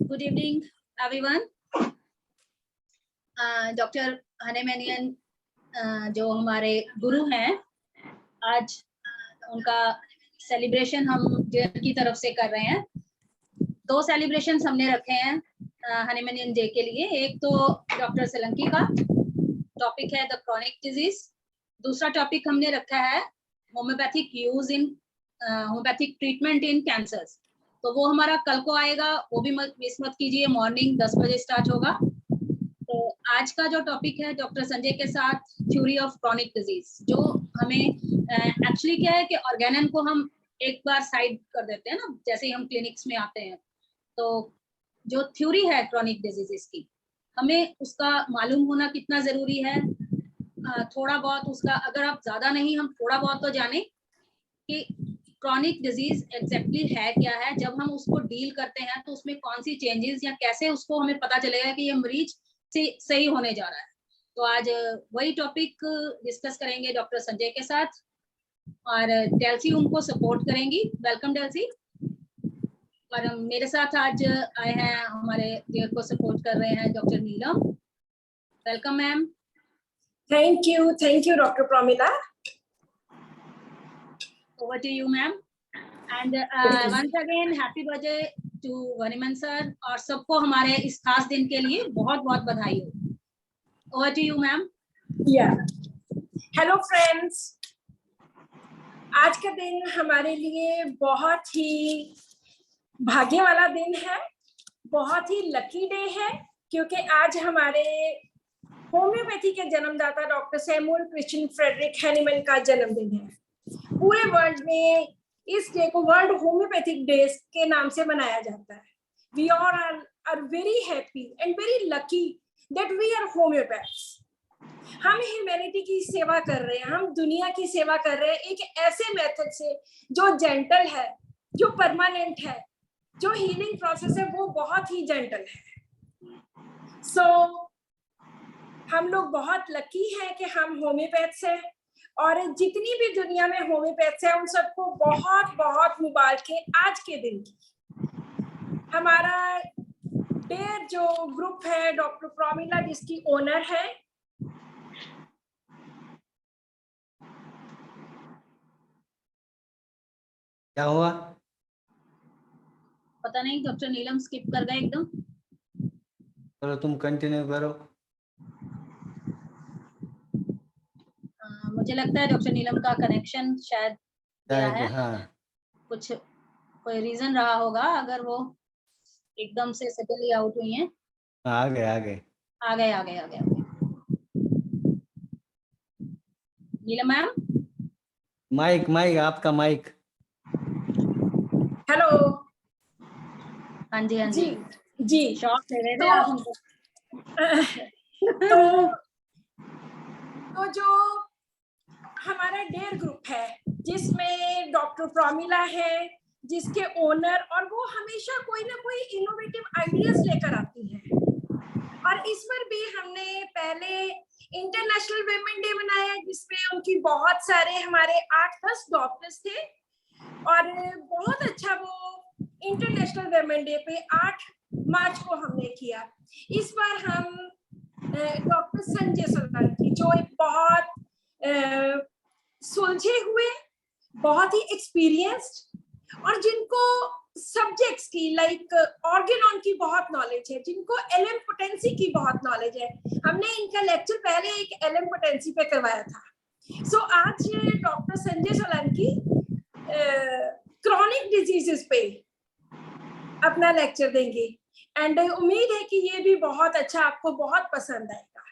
Good evening, everyone. Doctor हनीमैनियन जो हमारे गुरु हैं, आज उनका सेलिब्रेशन हम जेल की तरफ से कर रहे हैं। 2 सेलिब्रेशन हमने रखे हैं हनीमैनियन डे के लिए। एक तो डॉक्टर सोलंकी का टॉपिक है द क्रॉनिक डिजीज, दूसरा टॉपिक हमने रखा है homeopathic use in homeopathic treatment in cancers. तो वो हमारा कल को आएगा, वो भी मिस मत कीजिए। मॉर्निंग 10 बजे स्टार्ट होगा। तो आज का जो टॉपिक है डॉक्टर संजय के साथ थ्योरी ऑफ क्रॉनिक डिजीज, जो हमें एक्चुअली क्या है कि ऑर्गेनन को हम एक बार साइड कर देते हैं ना, जैसे ही हम क्लिनिक्स में आते हैं। तो जो थ्योरी है क्रॉनिक डिजीजेस की, हमें उसका मालूम होना कितना जरूरी है। थोड़ा बहुत उसका, अगर आप ज्यादा नहीं, हम थोड़ा बहुत तो जाने कि क्रॉनिक डिजीज एग्जैक्टली है क्या है। जब हम उसको डील करते हैं तो उसमें कौन सी चेंजेस या कैसे उसको हमें पता चलेगा कि ये मरीज सही होने जा रहा है। तो आज वही टॉपिक डिस्कस करेंगे डॉक्टर संजय के साथ, और डेल्सी उनको सपोर्ट करेंगी। Welcome Delsey. और मेरे साथ आज आए हैं, हमारे डियर को सपोर्ट कर रहे हैं doctor Neelam. Welcome ma'am. Thank you doctor Promila. Over to you, ma'am. And once again, happy birthday to Hahnemann sir, और सबको हमारे इस खास दिन के लिए बहुत बहुत बधाई हो। Over to you, ma'am. Yeah. Hello friends. आज का दिन हमारे लिए बहुत ही भाग्य वाला दिन है, बहुत ही लकी डे है, क्योंकि आज हमारे होम्योपैथी के जन्मदाता doctor Samuel Christian Friedrich Hahnemann का जन्मदिन है। पूरे वर्ल्ड में इस डे को वर्ल्ड होम्योपैथिक डे के नाम से मनाया जाता है। We are very happy and very lucky that we are homeopaths. हम ह्यूमैनिटी की सेवा कर रहे हैं, हम दुनिया की सेवा कर रहे हैं एक ऐसे मेथड से जो जेंटल है, जो परमानेंट है, जो हीलिंग प्रोसेस है वो बहुत ही जेंटल है। सो हम लोग बहुत लकी हैं कि हम होम्योपैथ्स हैं, और जितनी भी दुनिया में होम्योपैथ्स हैं उन सबको बहुत बहुत मुबारकें आज के दिन की। हमारा डेयर जो ग्रुप है डॉक्टर प्रोमिला जिसकी ओनर है, क्या हुआ पता नहीं, डॉक्टर नीलम स्किप कर गए एकदम। चलो तुम कंटिन्यू करो। मुझे लगता है डॉक्टर नीलम का कनेक्शन शायद गया है। हाँ, कुछ कोई रीजन रहा होगा, अगर वो एकदम से सडनली आउट हुई हैं। आ गए आ गए। नीलम मैम, माइक आपका माइक। हेलो। हाँ जी जी शॉक ले रहे थे आप हमको। तो जो हमारा डेयर ग्रुप है जिसमें डॉक्टर प्रोमिला है, जिसके ओनर, और वो हमेशा कोई ना कोई इनोवेटिव आइडियाज लेकर आती है। और इस बार भी हमने पहले इंटरनेशनल वुमेन डे मनाया जिसमें उनकी बहुत सारे हमारे 8-10 डॉक्टर्स थे, और बहुत अच्छा वो इंटरनेशनल वुमेन डे पे 8 मार्च को हमने किया। इस बार हम डॉक्टर संजय सोलंकी, जो एक बहुत सुलझे हुए, बहुत ही एक्सपीरियंस्ड, और जिनको सब्जेक्ट्स की लाइक ऑर्गेनॉन की बहुत नॉलेज है, जिनको एलएम पोटेंसी की बहुत नॉलेज है। हमने इनका लेक्चर पहले एक एलएम पोटेंसी पे करवाया था। सो आज doctor Sanjay Solanki chronic diseases पे अपना लेक्चर देंगे, एंड उम्मीद है कि ये भी बहुत अच्छा, आपको बहुत पसंद आएगा।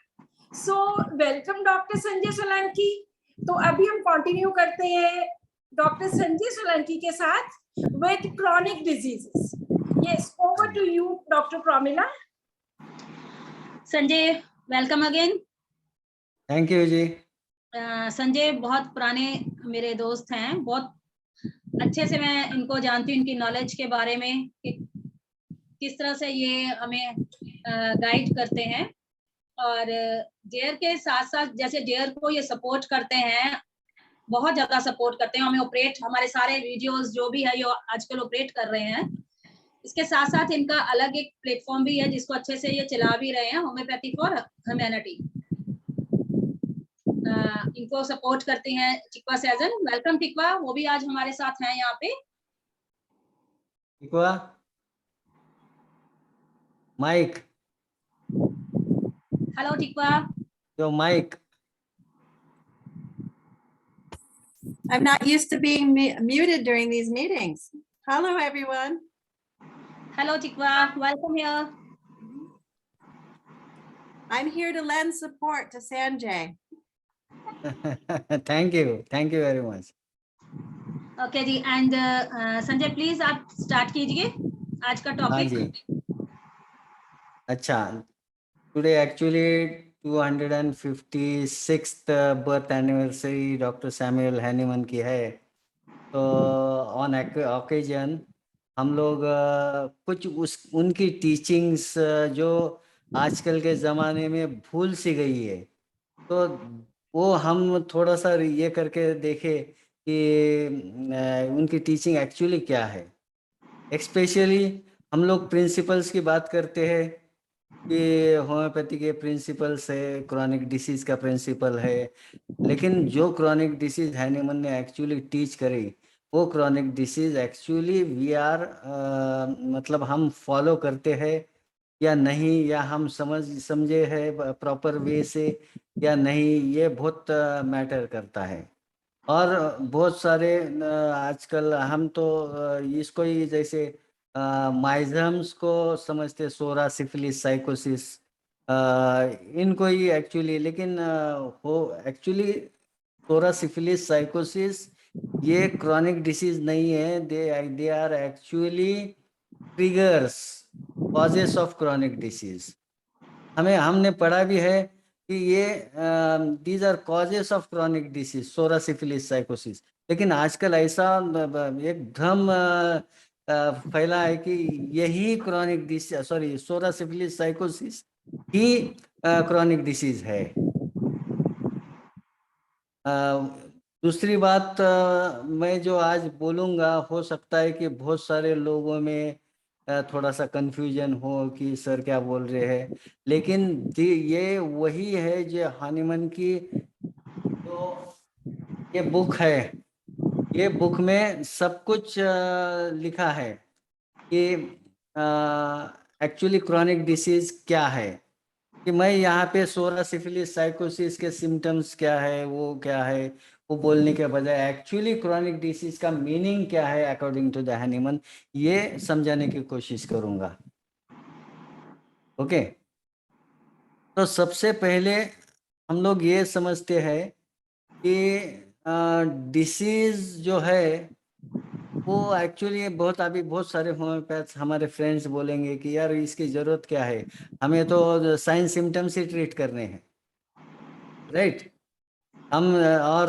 So welcome doctor Sanjay Solanki. तो अभी हम कंटिन्यू करते हैं डॉक्टर संजय सोलंकी के साथ with chronic diseases. Yes, over to you doctor Promila. Sanjay, welcome again. Thank you ji. Sanjay बहुत पुराने मेरे दोस्त हैं, बहुत अच्छे से मैं इनको जानती हूँ, इनकी नॉलेज के बारे में कि किस तरह से ये हमें गाइड करते हैं, और जेयर के साथ साथ जैसे जेयर को ये सपोर्ट करते हैं, बहुत ज्यादा सपोर्ट करते हैं हमें। ऑपरेट, हमारे सारे वीडियोस जो भी है ये आजकल ऑपरेट कर रहे हैं। इसके साथ साथ इनका अलग एक प्लेटफॉर्म भी है जिसको अच्छे से ये चला भी रहे हैं, होम्योपैथी फॉर ह्यूमैनिटी। इनको सपोर्ट करते हैं टिकवा सैजन। वेलकम टिकवा, वो भी आज हमारे साथ हैं यहाँ पे। टिकवा, Mike, hello Tikva. Yo Mike. I'm not used to being muted during these meetings. Hello, everyone. Hello Tikva, welcome here. I'm here to lend support to Sanjay. Thank you very much. Okay ji, and Sanjay please आप start कीजिए आज का हाँ topic. जी, अच्छा। Today actually 256th birth anniversary doctor Samuel Hahnemann की है। तो ऑन ओकेजन हम लोग कुछ उनकी टीचिंग्स जो आजकल के ज़माने में भूल सी गई है, तो वो हम थोड़ा सा ये करके देखें कि उनकी टीचिंग एक्चुअली क्या है। एक्सपेशली हम लोग प्रिंसिपल्स की बात करते हैं कि होम्योपैथी के प्रिंसिपल्स है, क्रॉनिक डिसीज का प्रिंसिपल है, लेकिन जो क्रॉनिक डिसीज हैनीमन ने एक्चुअली टीच करी, वो chronic disease actually we are मतलब हम फॉलो करते हैं या नहीं, या हम समझे है प्रॉपर वे से या नहीं, ये बहुत मैटर करता है। और बहुत सारे आजकल हम तो इसको ही जैसे माइजम्स को समझते, सोरा सिफिलिस साइकोसिस, इनको ही एक्चुअली, लेकिन हो एक्चुअली सोरा सिफिलिस साइकोसिस ये क्रॉनिक डिसीज नहीं है। They are actually triggers, causes of chronic disease. हमने पढ़ा भी है कि ये these are causes of chronic disease, psora syphilis sycosis. लेकिन आजकल ऐसा एक भ्रम फैला है कि यही chronic disease, sorry psora syphilis sycosis ही क्रॉनिक डिसीज है। दूसरी बात मैं जो आज बोलूँगा, हो सकता है कि बहुत सारे लोगों में थोड़ा सा कंफ्यूजन हो कि सर क्या बोल रहे हैं, लेकिन ये वही है जो हानीमन की जो ये बुक है, ये बुक में सब कुछ लिखा है कि एक्चुअली क्रॉनिक डिसीज क्या है। कि मैं यहाँ पे सोरा सिफिलिस साइकोसिस के सिम्टम्स क्या है, वो क्या है, वो बोलने के बजाय एक्चुअली क्रॉनिक डिसीज का मीनिंग क्या है अकॉर्डिंग टू द हैनीमन, ये समझाने की कोशिश करूँगा। ओके, तो सबसे पहले हम लोग ये समझते हैं कि डिसीज जो है वो एक्चुअली बहुत, अभी बहुत सारे होम्योपैथ्स हमारे फ्रेंड्स बोलेंगे कि यार इसकी ज़रूरत क्या है, हमें तो साइन सिम्टम्स ही ट्रीट करने हैं, राइट। हम और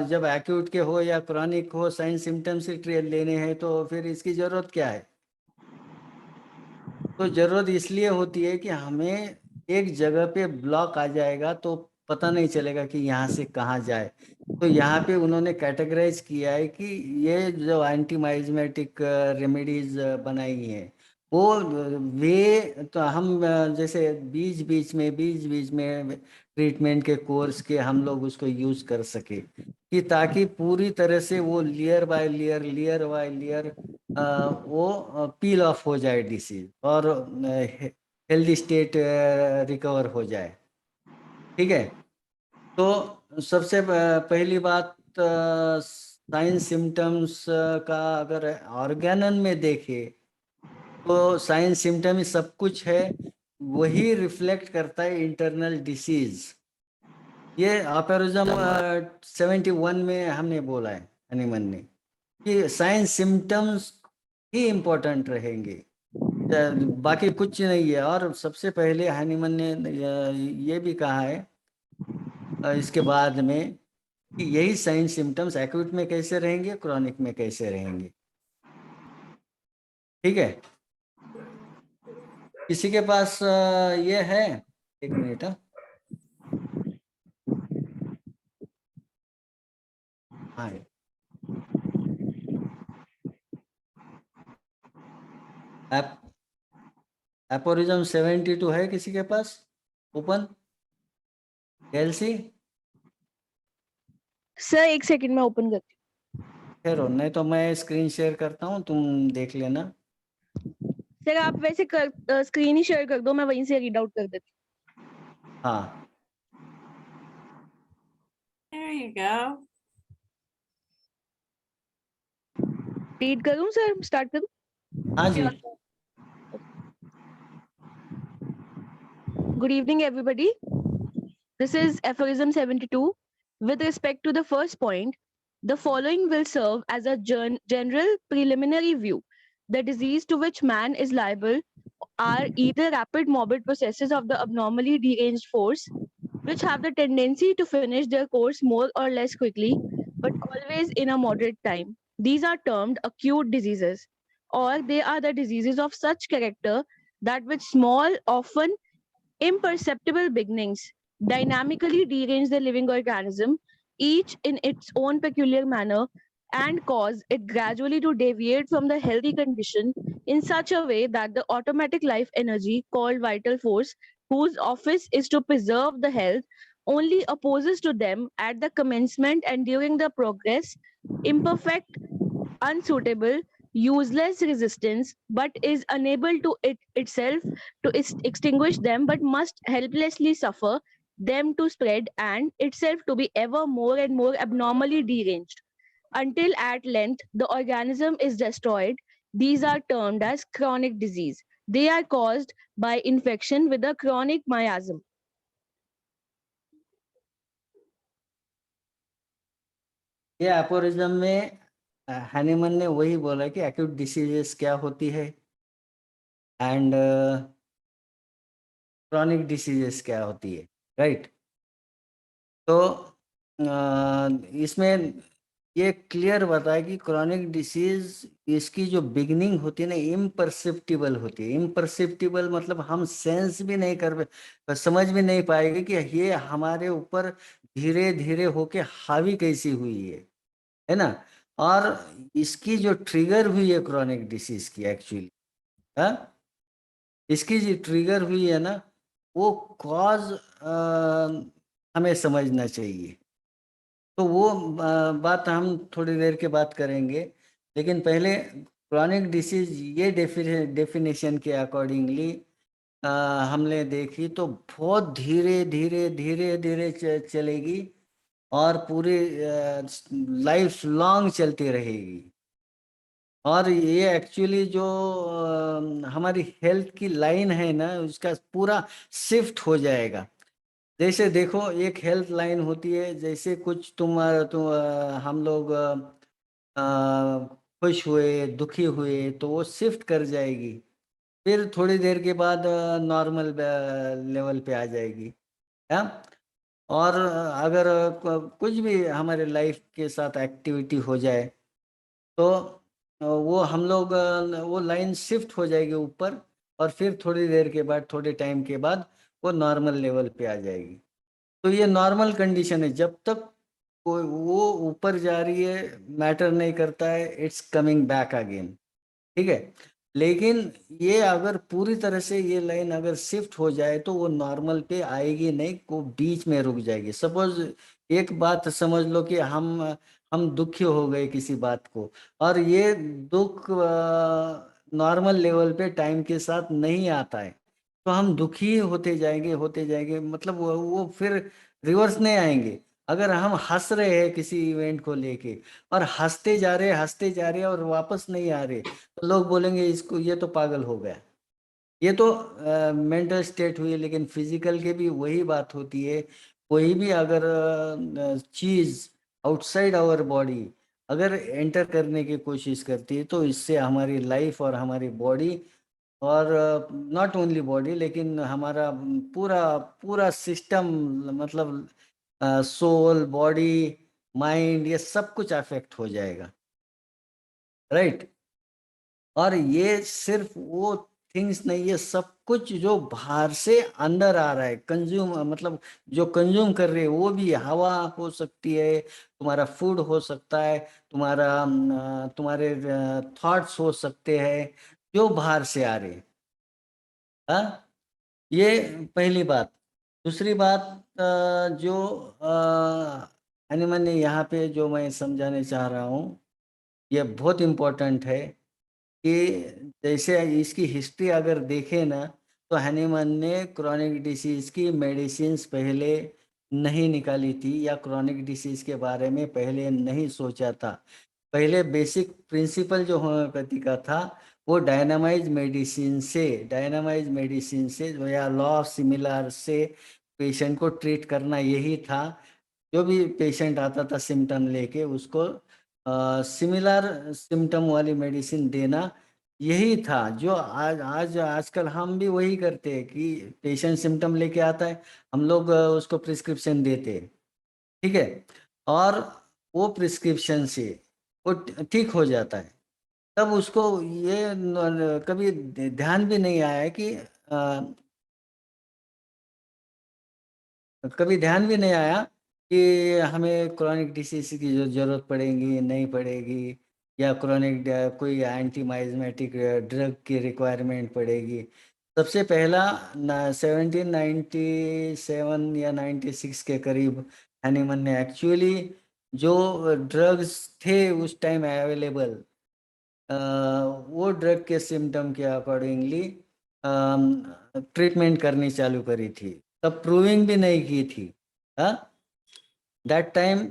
जब एक्यूट के हो या क्रॉनिक हो, साइन सिम्टम्स ही ट्रीट लेने हैं, तो फिर इसकी ज़रूरत क्या है। तो ज़रूरत इसलिए होती है कि हमें एक जगह पे ब्लॉक आ जाएगा तो पता नहीं चलेगा कि यहाँ से कहाँ जाए। तो यहाँ पे उन्होंने कैटेगराइज किया है कि ये जो एंटी माइजमेटिक रेमेडीज बनाई हैं, वो वे तो हम जैसे बीच बीच में ट्रीटमेंट के कोर्स के हम लोग उसको यूज कर सके, कि ताकि पूरी तरह से वो लेयर बाय लेयर वो पील ऑफ हो जाए डिसीज, और हेल्दी स्टेट रिकवर हो जाए। ठीक है, तो सबसे पहली बात, साइन सिम्टम्स का अगर ऑर्गेनन में देखें तो साइन सिम्टम ही सब कुछ है, वही रिफ्लेक्ट करता है इंटरनल डिसीज। ये अपेरिज्म 71 में हमने बोला है हनीमन ने कि साइन सिम्टम्स ही इम्पोर्टेंट रहेंगे, बाकी कुछ नहीं है। और सबसे पहले हनीमन ने ये भी कहा है इसके बाद में कि यही साइन सिम्टम्स एक्यूट में कैसे रहेंगे, क्रॉनिक में कैसे रहेंगे। ठीक है, किसी के पास ये है? एक मिनट। हाँ, एपोरिज्म 72 है किसी के पास ओपन? एलसी सर एक सेकंड में ओपन करती खैर, नहीं तो मैं स्क्रीन शेयर करता हूँ, तुम देख लेना। हूँ। सर आप वैसे स्क्रीन ही शेयर कर दो, मैं वहीं से रीड आउट कर देती हाँ, There you go. हूँ। रीड करूँ सर, स्टार्ट करूँ? हाँ जी। Good evening, everybody. This is aphorism 72. With respect to the first point, the following will serve as a general preliminary view. The disease to which man is liable are either rapid morbid processes of the abnormally deranged force, which have the tendency to finish their course more or less quickly, but always in a moderate time. These are termed acute diseases, or they are the diseases of such character that with small, often imperceptible beginnings dynamically derange the living organism, each in its own peculiar manner, and cause it gradually to deviate from the healthy condition in such a way that the automatic life energy called vital force, whose office is to preserve the health, only opposes to them at the commencement and during the progress, imperfect, unsuitable, useless resistance, but is unable to itself to extinguish them, but must helplessly suffer them to spread and itself to be ever more and more abnormally deranged until at length the organism is destroyed. These are termed as chronic disease. They are caused by infection with a chronic miasm. ये एपोरिज्म में Hahnemann ने वही बोला कि acute diseases क्या होती है and chronic diseases क्या होती है, राइट? तो इसमें ये क्लियर बताया कि क्रॉनिक डिसीज इसकी जो बिगनिंग होती है ना, इम्परसेप्टिबल होती है। इम्परसेप्टिबल मतलब हम सेंस भी नहीं कर, समझ भी नहीं पाएंगे कि ये हमारे ऊपर धीरे धीरे होके हावी कैसी हुई है ना। और इसकी जो ट्रिगर हुई है क्रॉनिक डिसीज की एक्चुअली, इसकी जो ट्रिगर हुई है ना, वो कॉज हमें समझना चाहिए। तो वो बात हम थोड़ी देर के बाद करेंगे, लेकिन पहले क्रॉनिक डिसीज ये डेफिनेशन के अकॉर्डिंगली हमने देखी तो बहुत धीरे धीरे धीरे धीरे चलेगी और पूरी लाइफ लॉन्ग चलती रहेगी। और ये एक्चुअली जो हमारी हेल्थ की लाइन है ना, उसका पूरा शिफ्ट हो जाएगा। जैसे देखो, एक हेल्थ लाइन होती है, जैसे कुछ हम लोग खुश हुए, दुखी हुए तो वो शिफ्ट कर जाएगी, फिर थोड़ी देर के बाद नॉर्मल लेवल पे आ जाएगी। हाँ, और अगर कुछ भी हमारे लाइफ के साथ एक्टिविटी हो जाए तो वो हम लोग वो लाइन शिफ्ट हो जाएगी ऊपर, और फिर थोड़ी देर के बाद, थोड़े टाइम के बाद वो नॉर्मल लेवल पे आ जाएगी। तो ये नॉर्मल कंडीशन है। जब तक वो ऊपर जा रही है मैटर नहीं करता है, इट्स कमिंग बैक अगेन, ठीक है। लेकिन ये अगर पूरी तरह से ये लाइन अगर शिफ्ट हो जाए तो वो नॉर्मल पे आएगी नहीं, वो बीच में रुक जाएगी। सपोज एक बात समझ लो कि हम दुखी हो गए किसी बात को, और ये दुख नॉर्मल लेवल पे टाइम के साथ नहीं आता है, तो हम दुखी होते जाएंगे, मतलब वो फिर रिवर्स नहीं आएंगे। अगर हम हंस रहे हैं किसी इवेंट को लेके और हंसते जा रहे और वापस नहीं आ रहे, तो लोग बोलेंगे इसको, ये तो पागल हो गया। ये तो मेंटल स्टेट हुई। लेकिन फिजिकल के भी वही बात होती है। कोई भी अगर चीज आउटसाइड आवर बॉडी अगर एंटर करने की कोशिश करती है, तो इससे हमारी लाइफ और हमारी बॉडी, और नॉट ओनली बॉडी लेकिन हमारा पूरा पूरा सिस्टम, मतलब सोल, बॉडी, माइंड, ये सब कुछ अफेक्ट हो जाएगा, राइट? और ये सिर्फ वो थिंग्स नहीं, ये सब कुछ जो बाहर से अंदर आ रहा है, कंज्यूम, मतलब जो कंज्यूम कर रहे हैं, वो भी हवा हो सकती है, तुम्हारा फूड हो सकता है, तुम्हारे थॉट्स हो सकते हैं, जो बाहर से आ रहे। हाँ, ये पहली बात। दूसरी बात, जो एनिमल ने यहाँ पे जो मैं समझाने चाह रहा हूँ, ये बहुत इम्पोर्टेंट है कि जैसे इसकी हिस्ट्री अगर देखें ना, तो हैनीमैन ने क्रॉनिक डिसीज की मेडिसिन्स पहले नहीं निकाली थी, या क्रॉनिक डिसीज के बारे में पहले नहीं सोचा था। पहले बेसिक प्रिंसिपल जो होम्योपैथी का था, वो डायनामाइज मेडिसिन से या लॉ ऑफ सिमिलर से पेशेंट को ट्रीट करना, यही था। जो भी पेशेंट आता था सिम्टम लेके, उसको सिमिलर सिम्टम वाली मेडिसिन देना, यही था। जो आजकल हम भी वही करते हैं कि पेशेंट सिम्टम लेके आता है, हम लोग उसको प्रिस्क्रिप्शन देते हैं, ठीक है, और वो प्रिस्क्रिप्शन से वो ठीक हो जाता है। तब उसको ये कभी ध्यान भी नहीं आया कि कभी ध्यान भी नहीं आया कि हमें क्रॉनिक डिसीज की जो जरूरत पड़ेगी नहीं पड़ेगी, या क्रॉनिक कोई एंटीमाइजमेटिक ड्रग की रिक्वायरमेंट पड़ेगी। सबसे पहला 1797 या 96 के करीब हैनीमैन ने एक्चुअली जो ड्रग्स थे उस टाइम अवेलेबल, वो ड्रग के सिम्टम के अकॉर्डिंगली ट्रीटमेंट करनी चालू करी थी। तब प्रूविंग भी नहीं की थी। दैट टाइम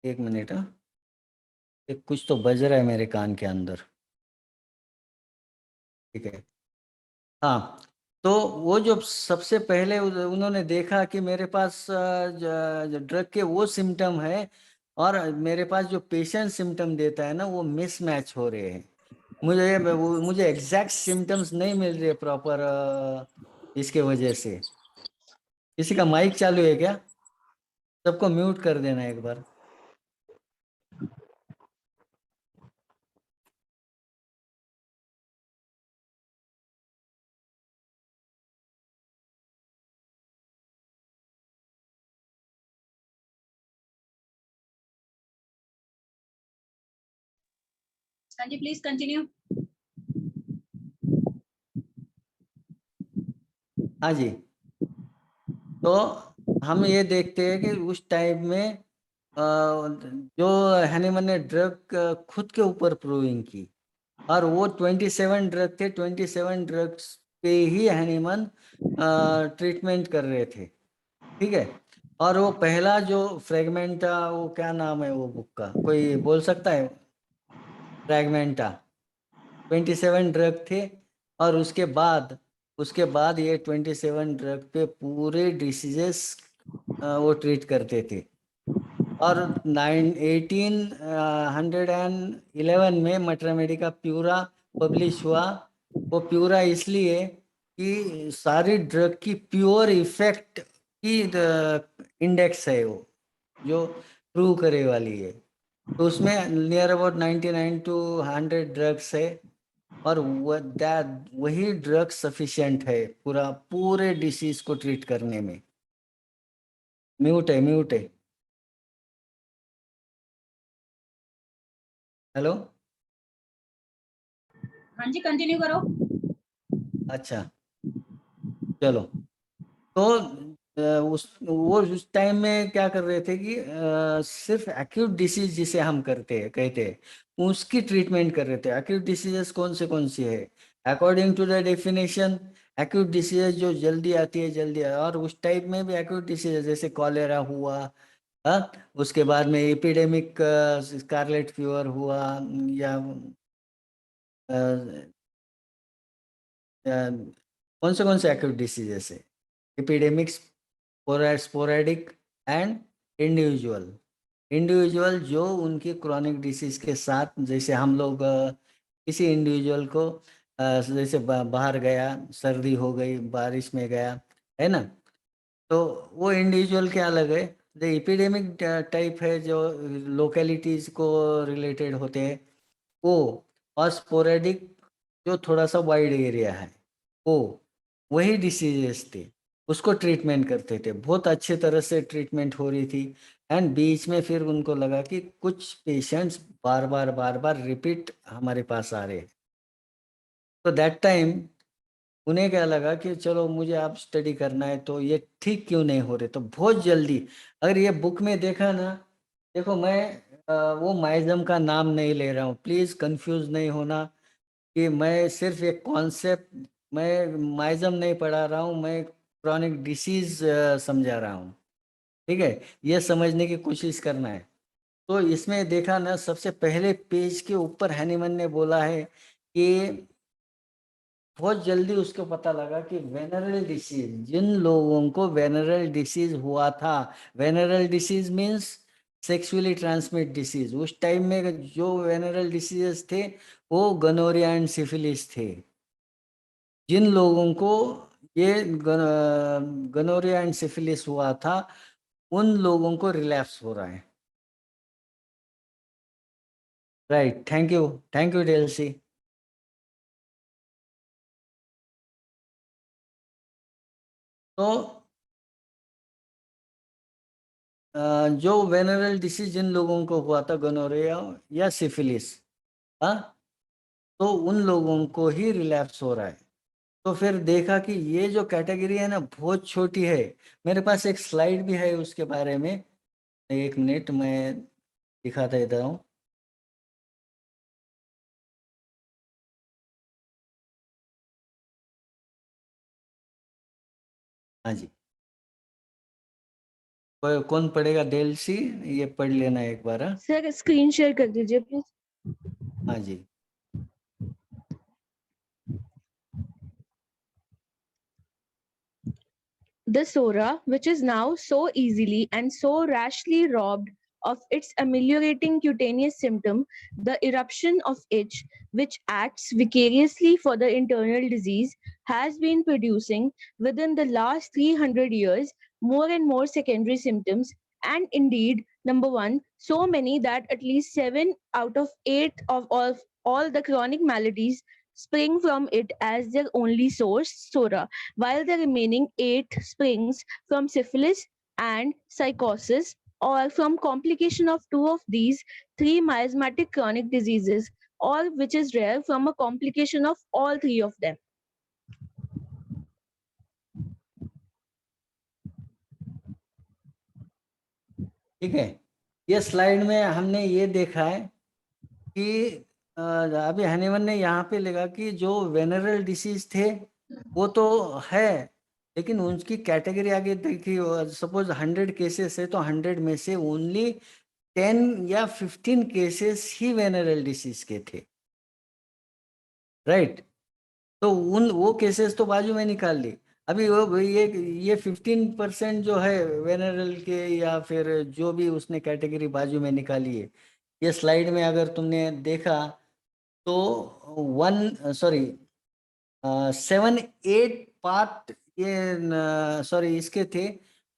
एक मिनट, एक कुछ तो बज रहा है मेरे कान के अंदर, ठीक है। हाँ, तो वो जो सबसे पहले उन्होंने देखा कि मेरे पास ड्रग के वो सिम्टम है, और मेरे पास जो पेशेंट सिम्टम देता है ना, वो मिसमैच हो रहे हैं। मुझे एग्जैक्ट सिम्टम्स नहीं मिल रहे प्रॉपर। इसके वजह से किसी का माइक चालू है क्या? सबको म्यूट कर देना एक बार। हाँ जी, प्लीज कंटिन्यू। हाँ जी, तो हम ये देखते हैं कि उस टाइम में जो हैनीमैन ने ड्रग खुद के ऊपर प्रूविंग की, और वो 27 ड्रग थे। 27 ड्रग्स पे ही हैनीमैन ट्रीटमेंट कर रहे थे, ठीक है। और वो पहला जो फ्रेगमेंटा, वो क्या नाम है वो बुक का, कोई बोल सकता है? फ्रेगमेंटा 27 ड्रग थे, और उसके बाद ये 27 ड्रग पे पूरे डिसीजेस वो ट्रीट करते थे। और 1811 में मैटरमेडिका प्यूरा पब्लिश हुआ। वो प्यूरा इसलिए कि सारी ड्रग की प्योर इफेक्ट की इंडेक्स है वो, जो प्रूव करे वाली है। तो उसमें नियर अबाउट 99 to 100 ड्रग्स है, और वही ड्रग सफिशिएंट है पूरे डिसीज को ट्रीट करने में। म्यूट है। हेलो, हाँ जी, कंटिन्यू करो। अच्छा, चलो। तो उस टाइम में क्या कर रहे थे कि सिर्फ एक्यूट डिसीज जिसे हम कहते हैं, उसकी ट्रीटमेंट कर रहे थे। एक्यूट डिसीजेस कौन सी है? According to the definition, acute diseases जो जल्दी आती है और उस टाइप में भी एक्यूट डिसीजेस जैसे कॉलेरा हुआ, उसके बाद में एपिडेमिक स्कारलेट फीवर हुआ, या कौन से एक्यूट डिसीजेस है? एपिडेमिक्स, स्पोरेडिक एंड इंडिविजुअल जो उनकी क्रॉनिक डिसीज के साथ, जैसे हम लोग किसी इंडिविजुअल को जैसे बाहर गया, सर्दी हो गई, बारिश में गया, है ना, तो वो इंडिविजुअल क्या अलग है। जो एपिडेमिक टाइप है, जो लोकेलिटीज को रिलेटेड होते हैं वो, और स्पोरेडिक जो थोड़ा सा वाइड एरिया है वो, वही डिसीजेस थे। उसको ट्रीटमेंट करते थे, बहुत अच्छे तरह से ट्रीटमेंट हो रही थी। एंड बीच में फिर उनको लगा कि कुछ पेशेंट्स बार बार रिपीट हमारे पास आ रहे हैं। तो दैट टाइम उन्हें क्या लगा कि चलो मुझे आप स्टडी करना है, तो ये ठीक क्यों नहीं हो रहे। तो बहुत जल्दी, अगर ये बुक में देखा ना, देखो मैं वो माइजम का नाम नहीं ले रहा हूँ, प्लीज़ कंफ्यूज नहीं होना कि मैं सिर्फ एक कॉन्सेप्ट, मैं माइजम नहीं पढ़ा रहा हूँ, मैं क्रॉनिक डिसीज समझा रहा हूँ। ठीक है, ये समझने की कोशिश करना है। तो इसमें देखा ना, सबसे पहले पेज के ऊपर हैनीमन ने बोला है कि बहुत जल्दी उसको पता लगा कि वेनरल डिसीज, जिन लोगों को वेनरल डिसीज हुआ था, venereal disease means sexually transmit disease, उस टाइम में जो वेनरल डिसीजेस थे वो गनोरिया एंड सिफिलिस थे। जिन लोगों को ये गनोरिया एंड सिफिलिस हुआ था, उन लोगों को रिलैप्स हो रहा है। Right, thank you Delsey. तो जो वेनरल डिसीज जिन लोगों को हुआ था, गोनोरिया या सिफिलिस, हाँ, तो उन लोगों को ही रिलैप्स हो रहा है। तो फिर देखा कि ये जो कैटेगरी है ना बहुत छोटी है। मेरे पास एक स्लाइड भी है उसके बारे में, एक मिनट मैं दिखाता देता हूँ। हाँ जी, कौन पढ़ेगा? डेल्सी, ये पढ़ लेना एक बार। हाँ? सर स्क्रीन शेयर कर दीजिए प्लीज। हाँ जी, The Sora, which is now so easily and so rashly robbed of its ameliorating cutaneous symptom, the eruption of itch, which acts vicariously for the internal disease, has been producing within the last 300 years more and more secondary symptoms, and indeed, number one, so many that at least 7 out of 8 of all the chronic maladies spring from it as their only source, Sora, while the remaining 8 springs from syphilis and psychosis, or from complication of 2 of these 3 miasmatic chronic diseases, or which is rare from a complication of all 3 of them. ठीक है। ये slide में हमने ये देखा है कि अभी हनीमन ने यहाँ पे लिखा कि जो वेनरल डिसीज थे वो तो है, लेकिन उनकी कैटेगरी आगे देखी, सपोज 100 केसेस है तो 100 में से ओनली 10 या 15 केसेस ही वेनरल डिसीज के थे। राइट, तो वो केसेस तो बाजू में निकाल ली। अभी वो ये 15% जो है वेनरल के, या फिर जो भी उसने कैटेगरी बाजू में निकाली है, ये स्लाइड में अगर तुमने देखा तो 7-8 पार्ट ये इसके थे,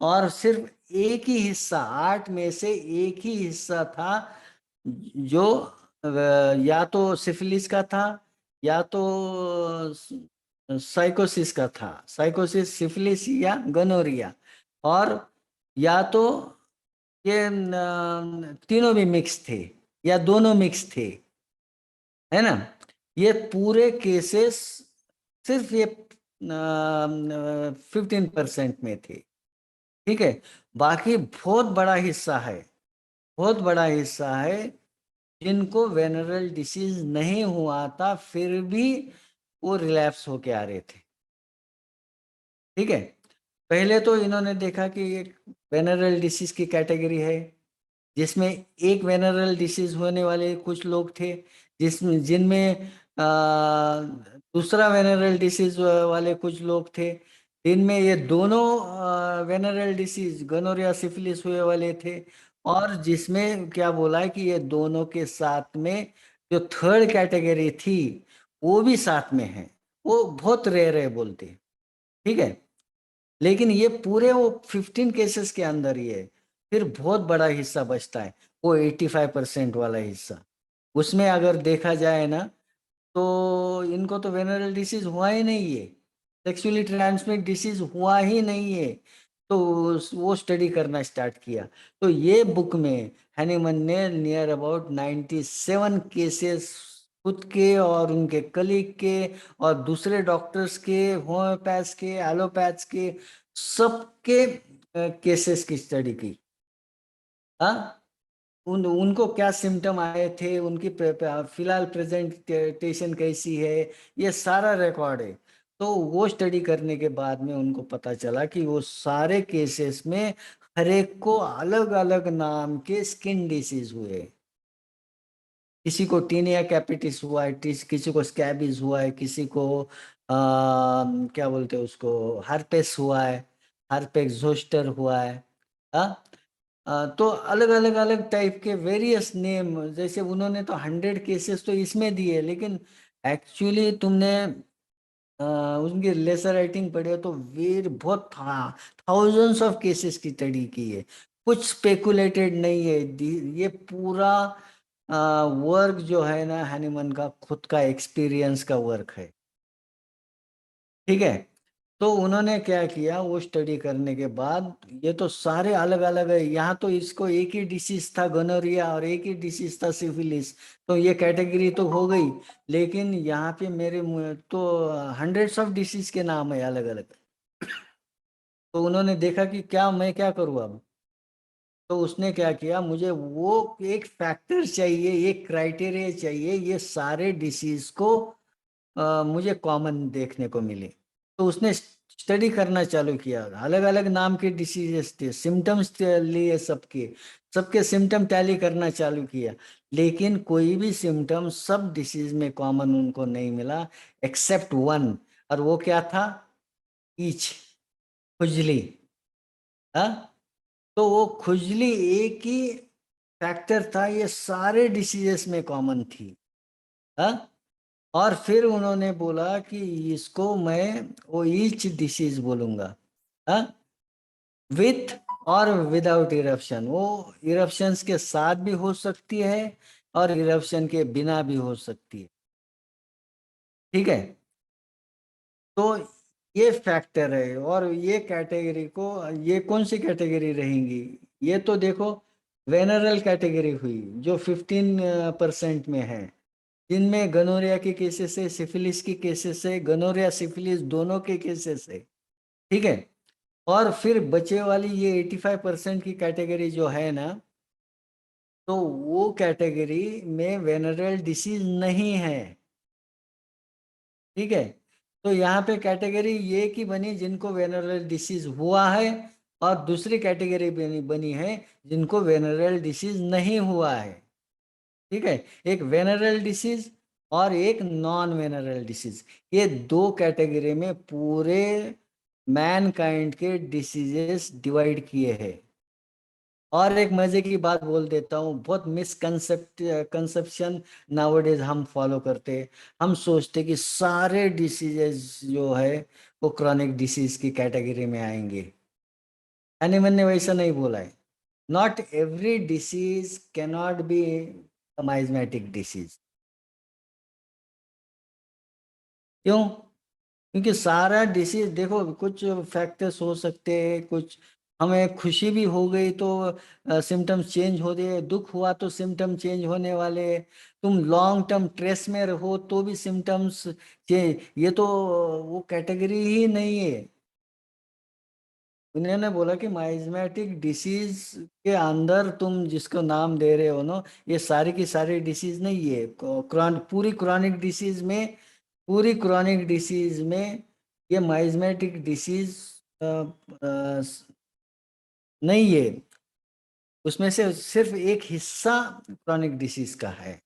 और सिर्फ एक ही हिस्सा, 8 में से एक ही हिस्सा था जो या तो सिफिलिस का था या तो साइकोसिस का था, साइकोसिस, सिफिलिस या गनोरिया, और या तो ये तीनों भी मिक्स थे या दोनों मिक्स थे, है ना। ये पूरे केसेस सिर्फ ये 15% में थे। ठीक है, बाकी बहुत बड़ा हिस्सा है, बहुत बड़ा हिस्सा है जिनको वेनरल डिसीज नहीं हुआ था फिर भी वो रिलैप्स होके आ रहे थे। ठीक है, पहले तो इन्होंने देखा कि एक वेनरल डिसीज की कैटेगरी है जिसमें एक वेनरल डिसीज होने वाले कुछ लोग थे, जिनमें दूसरा वेनरल डिसीज वाले कुछ लोग थे, जिनमें ये दोनों वेनरल डिसीज गनोरिया सिफिलिस हुए वाले थे, और जिसमें क्या बोला है कि ये दोनों के साथ में जो थर्ड कैटेगरी थी वो भी साथ में है, वो बहुत रेयर है बोलते। ठीक है, लेकिन ये पूरे वो 15 केसेस के अंदर ही है। फिर बहुत बड़ा हिस्सा बचता है, वो 85% वाला हिस्सा। उसमें अगर देखा जाए ना तो इनको तो वेनरल डिसीज हुआ ही नहीं है, सेक्सुअली ट्रांसमिट डिसीज हुआ ही नहीं है। तो वो स्टडी करना स्टार्ट किया। तो ये बुक में हैनीमन ने नियर अबाउट 97 केसेस खुद के और उनके कलीग के और दूसरे डॉक्टर्स के, होम्योपैथ्स के, एलोपैथ्स के, सबके केसेस की स्टडी की। हाँ, उनको क्या सिम्टम आए थे, उनकी फिलहाल प्रेजेंटेशन कैसी है, ये सारा रिकॉर्ड है। तो वो स्टडी करने के बाद में उनको पता चला कि वो सारे केसेस में हर एक को अलग अलग नाम के स्किन डिसीज हुए। किसी को टीनिया कैपिटिस हुआ है, किसी को स्कैबीज हुआ है, किसी को क्या बोलते हैं उसको, हर्पेस हुआ है, हर्पेस जोस्टर हुआ है। हाँ, तो अलग अलग अलग टाइप के वेरियस नेम, जैसे उन्होंने तो 100 केसेस तो इसमें दिए, लेकिन एक्चुअली तुमने उनकी लेसर राइटिंग पढ़ी हो तो वेर बहुत थाउजेंड्स ऑफ केसेस की स्टडी की है। कुछ स्पेकुलेटेड नहीं है। ये पूरा वर्क जो है ना हैनीमन का खुद का एक्सपीरियंस का वर्क है। ठीक है। तो उन्होंने क्या किया, वो स्टडी करने के बाद ये तो सारे अलग अलग है। यहाँ तो इसको एक ही डिसीज था गोनोरिया और एक ही डिसीज था सिफिलिस, तो ये कैटेगरी तो हो गई। लेकिन यहाँ पे मेरे तो हंड्रेड्स ऑफ डिसीज के नाम है अलग अलग। तो उन्होंने देखा कि क्या मैं क्या करूँ अब। तो उसने क्या किया, मुझे वो एक फैक्टर चाहिए, एक क्राइटेरिया चाहिए, ये सारे डिसीज को मुझे कॉमन देखने को मिले। तो उसने स्टडी करना चालू किया। अलग अलग नाम के डिसीजेस थे, सिम्टम्स लिए, सबके सबके सिम्टम टैली करना चालू किया, लेकिन कोई भी सिम्टम सब डिसीज में कॉमन उनको नहीं मिला एक्सेप्ट वन। और वो क्या था? ईच, खुजली। हाँ, तो वो खुजली एक ही फैक्टर था, ये सारे डिसीजेस में कॉमन थी। हाँ, और फिर उन्होंने बोला कि इसको मैं वो ईच डिसीज बोलूंगा, हाँ, विथ और विदाउट इरप्शन। वो इरप्शंस के साथ भी हो सकती है और इरप्शन के बिना भी हो सकती है। ठीक है। तो ये फैक्टर है। और ये कैटेगरी को, ये कौन सी कैटेगरी रहेंगी? ये तो देखो वेनरल कैटेगरी हुई जो 15% में है, जिनमें गनोरिया के केसेस है, सिफिलिस के केसेस है, गनोरिया सिफिलिस दोनों के केसेस है। ठीक है। और फिर बचे वाली ये 85% की कैटेगरी जो है ना, तो वो कैटेगरी में वेनरल डिसीज नहीं है। ठीक है। तो यहाँ पे कैटेगरी ये की बनी जिनको वेनरल डिसीज हुआ है, और दूसरी कैटेगरी बनी है जिनको वेनरल डिसीज नहीं हुआ है। ठीक है। एक वेनरल डिसीज और एक नॉन वेनरल डिसीज, ये दो कैटेगरी में पूरे मैनकाइंड के डिसीजेस डिवाइड किए हैं। और एक मजे की बात बोल देता हूँ, बहुत कंसेप्शन नाउअडेज हम फॉलो करते हैं। हम सोचते कि सारे डिसीजेस जो है वो क्रॉनिक डिसीज की कैटेगरी में आएंगे। हैनीमन ने वैसा नहीं बोला है। Not every disease cannot be miasmatic disease. क्यों? क्योंकि सारा डिसीज देखो, कुछ फैक्टर्स हो सकते हैं, कुछ हमें खुशी भी हो गई तो सिम्टम्स चेंज हो गए, दुख हुआ तो सिम्टम चेंज होने वाले, तुम लॉन्ग टर्म स्ट्रेस में रहो तो भी सिम्टम्स चेंज। ये तो वो कैटेगरी ही नहीं है। उन्होंने बोला कि माइजमेटिक डिसीज के अंदर तुम जिसको नाम दे रहे हो ना, ये सारी की सारी डिसीज नहीं है। पूरी क्रॉनिक डिसीज में ये माइजमेटिक डिसीज नहीं है। उसमें से सिर्फ एक हिस्सा क्रॉनिक डिसीज का है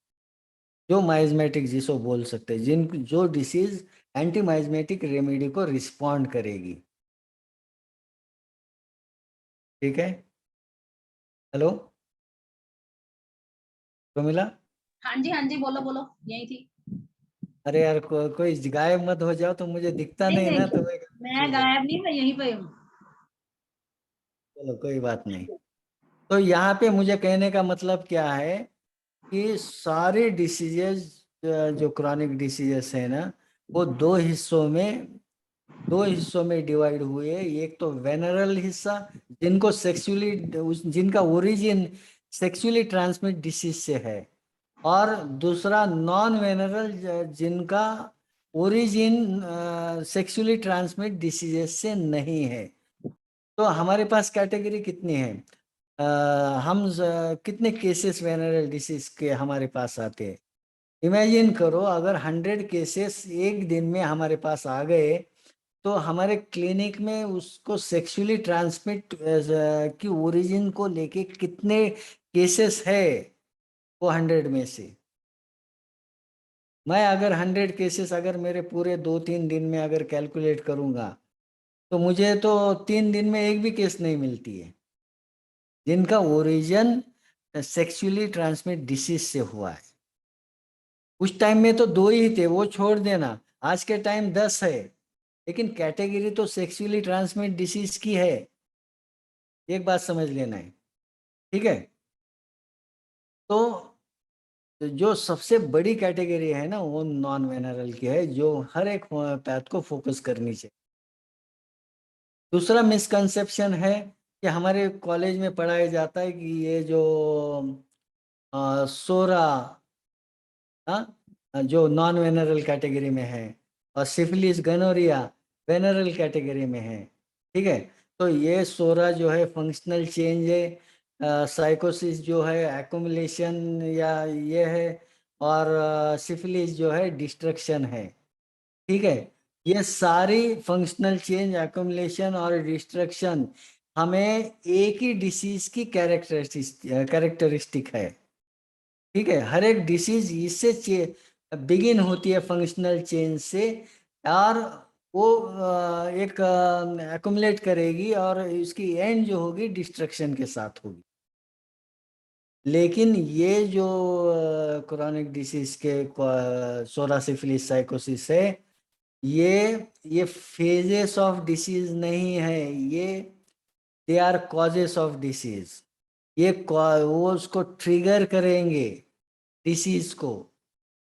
जो माइजमेटिक जिसको बोल सकते हैं, जो डिसीज एंटी माइजमेटिक रेमेडी को रिस्पॉन्ड करेगी। ठीक है। हेलो, तो मिला? हाँ जी, हाँ जी, बोलो बोलो, यही थी। अरे यार, कोई गायब मत हो जाओ, तो मुझे दिखता नहीं नहीं नहीं, ना, तो मैं गायब नहीं, मैं यहीं पे हूँ। चलो कोई बात नहीं। तो यहाँ पे मुझे कहने का मतलब क्या है कि सारे डिसीजेस जो क्रॉनिक डिसीजेस है ना, वो दो हिस्सों में दो हिस्सों में डिवाइड हुए। एक तो वेनरल हिस्सा, जिनको सेक्सुअली, जिनका ओरिजिन सेक्सुअली ट्रांसमिट डिसीज से है, और दूसरा नॉन वेनरल, जिनका ओरिजिन सेक्सुअली ट्रांसमिट डिसीजेस से नहीं है। तो हमारे पास कैटेगरी कितनी है? कितने केसेस वेनरल डिसीज के हमारे पास आते हैं? इमेजिन करो, अगर 100 केसेस एक दिन में हमारे पास आ गए, तो हमारे क्लिनिक में उसको सेक्सुअली ट्रांसमिट की ओरिजिन को लेके कितने केसेस है वो 100 में से? मैं अगर 100 केसेस अगर मेरे पूरे 2-3 दिन में अगर कैलकुलेट करूंगा, तो मुझे तो 3 दिन में एक भी केस नहीं मिलती है जिनका ओरिजिन सेक्सुअली ट्रांसमिट डिसीज से हुआ है। उस टाइम में तो 2 ही थे, वो छोड़ देना, आज के टाइम 10 है, लेकिन कैटेगरी तो सेक्सुअली ट्रांसमिट डिसीज की है। एक बात समझ लेना है, ठीक है? तो जो सबसे बड़ी कैटेगरी है ना, वो नॉन वेनरल की है, जो हर एक पैथ को फोकस करनी चाहिए। दूसरा मिसकंसेप्शन है कि हमारे कॉलेज में पढ़ाया जाता है कि ये जो सोरा, जो नॉन वेनरल कैटेगरी में है, और सिफिलिस गनोरिया वेनरल कैटेगरी में है, ठीक है? तो ये सोरा जो है फंक्शनल चेंज है, साइकोसिस जो है एक्युमुलेशन या ये है, और सिफिलिस जो है डिस्ट्रक्शन है, ठीक है? ये सारी फंक्शनल चेंज, एक्युमुलेशन और डिस्ट्रक्शन हमें एक ही डिसीज की कैरेक्टरिस्टिक है, ठीक है? हर एक डिसीज इससे बिगिन होती है फंक्शनल चेंज से, और वो एक एक्युमुलेट करेगी, और इसकी एंड जो होगी डिस्ट्रक्शन के साथ होगी। लेकिन ये जो क्रोनिक डिसीज के सोरा सिफिलिस साइकोसिस है, ये फेजेस ऑफ डिसीज नहीं है, ये they are causes of disease. ये वो उसको ट्रिगर करेंगे डिसीज को,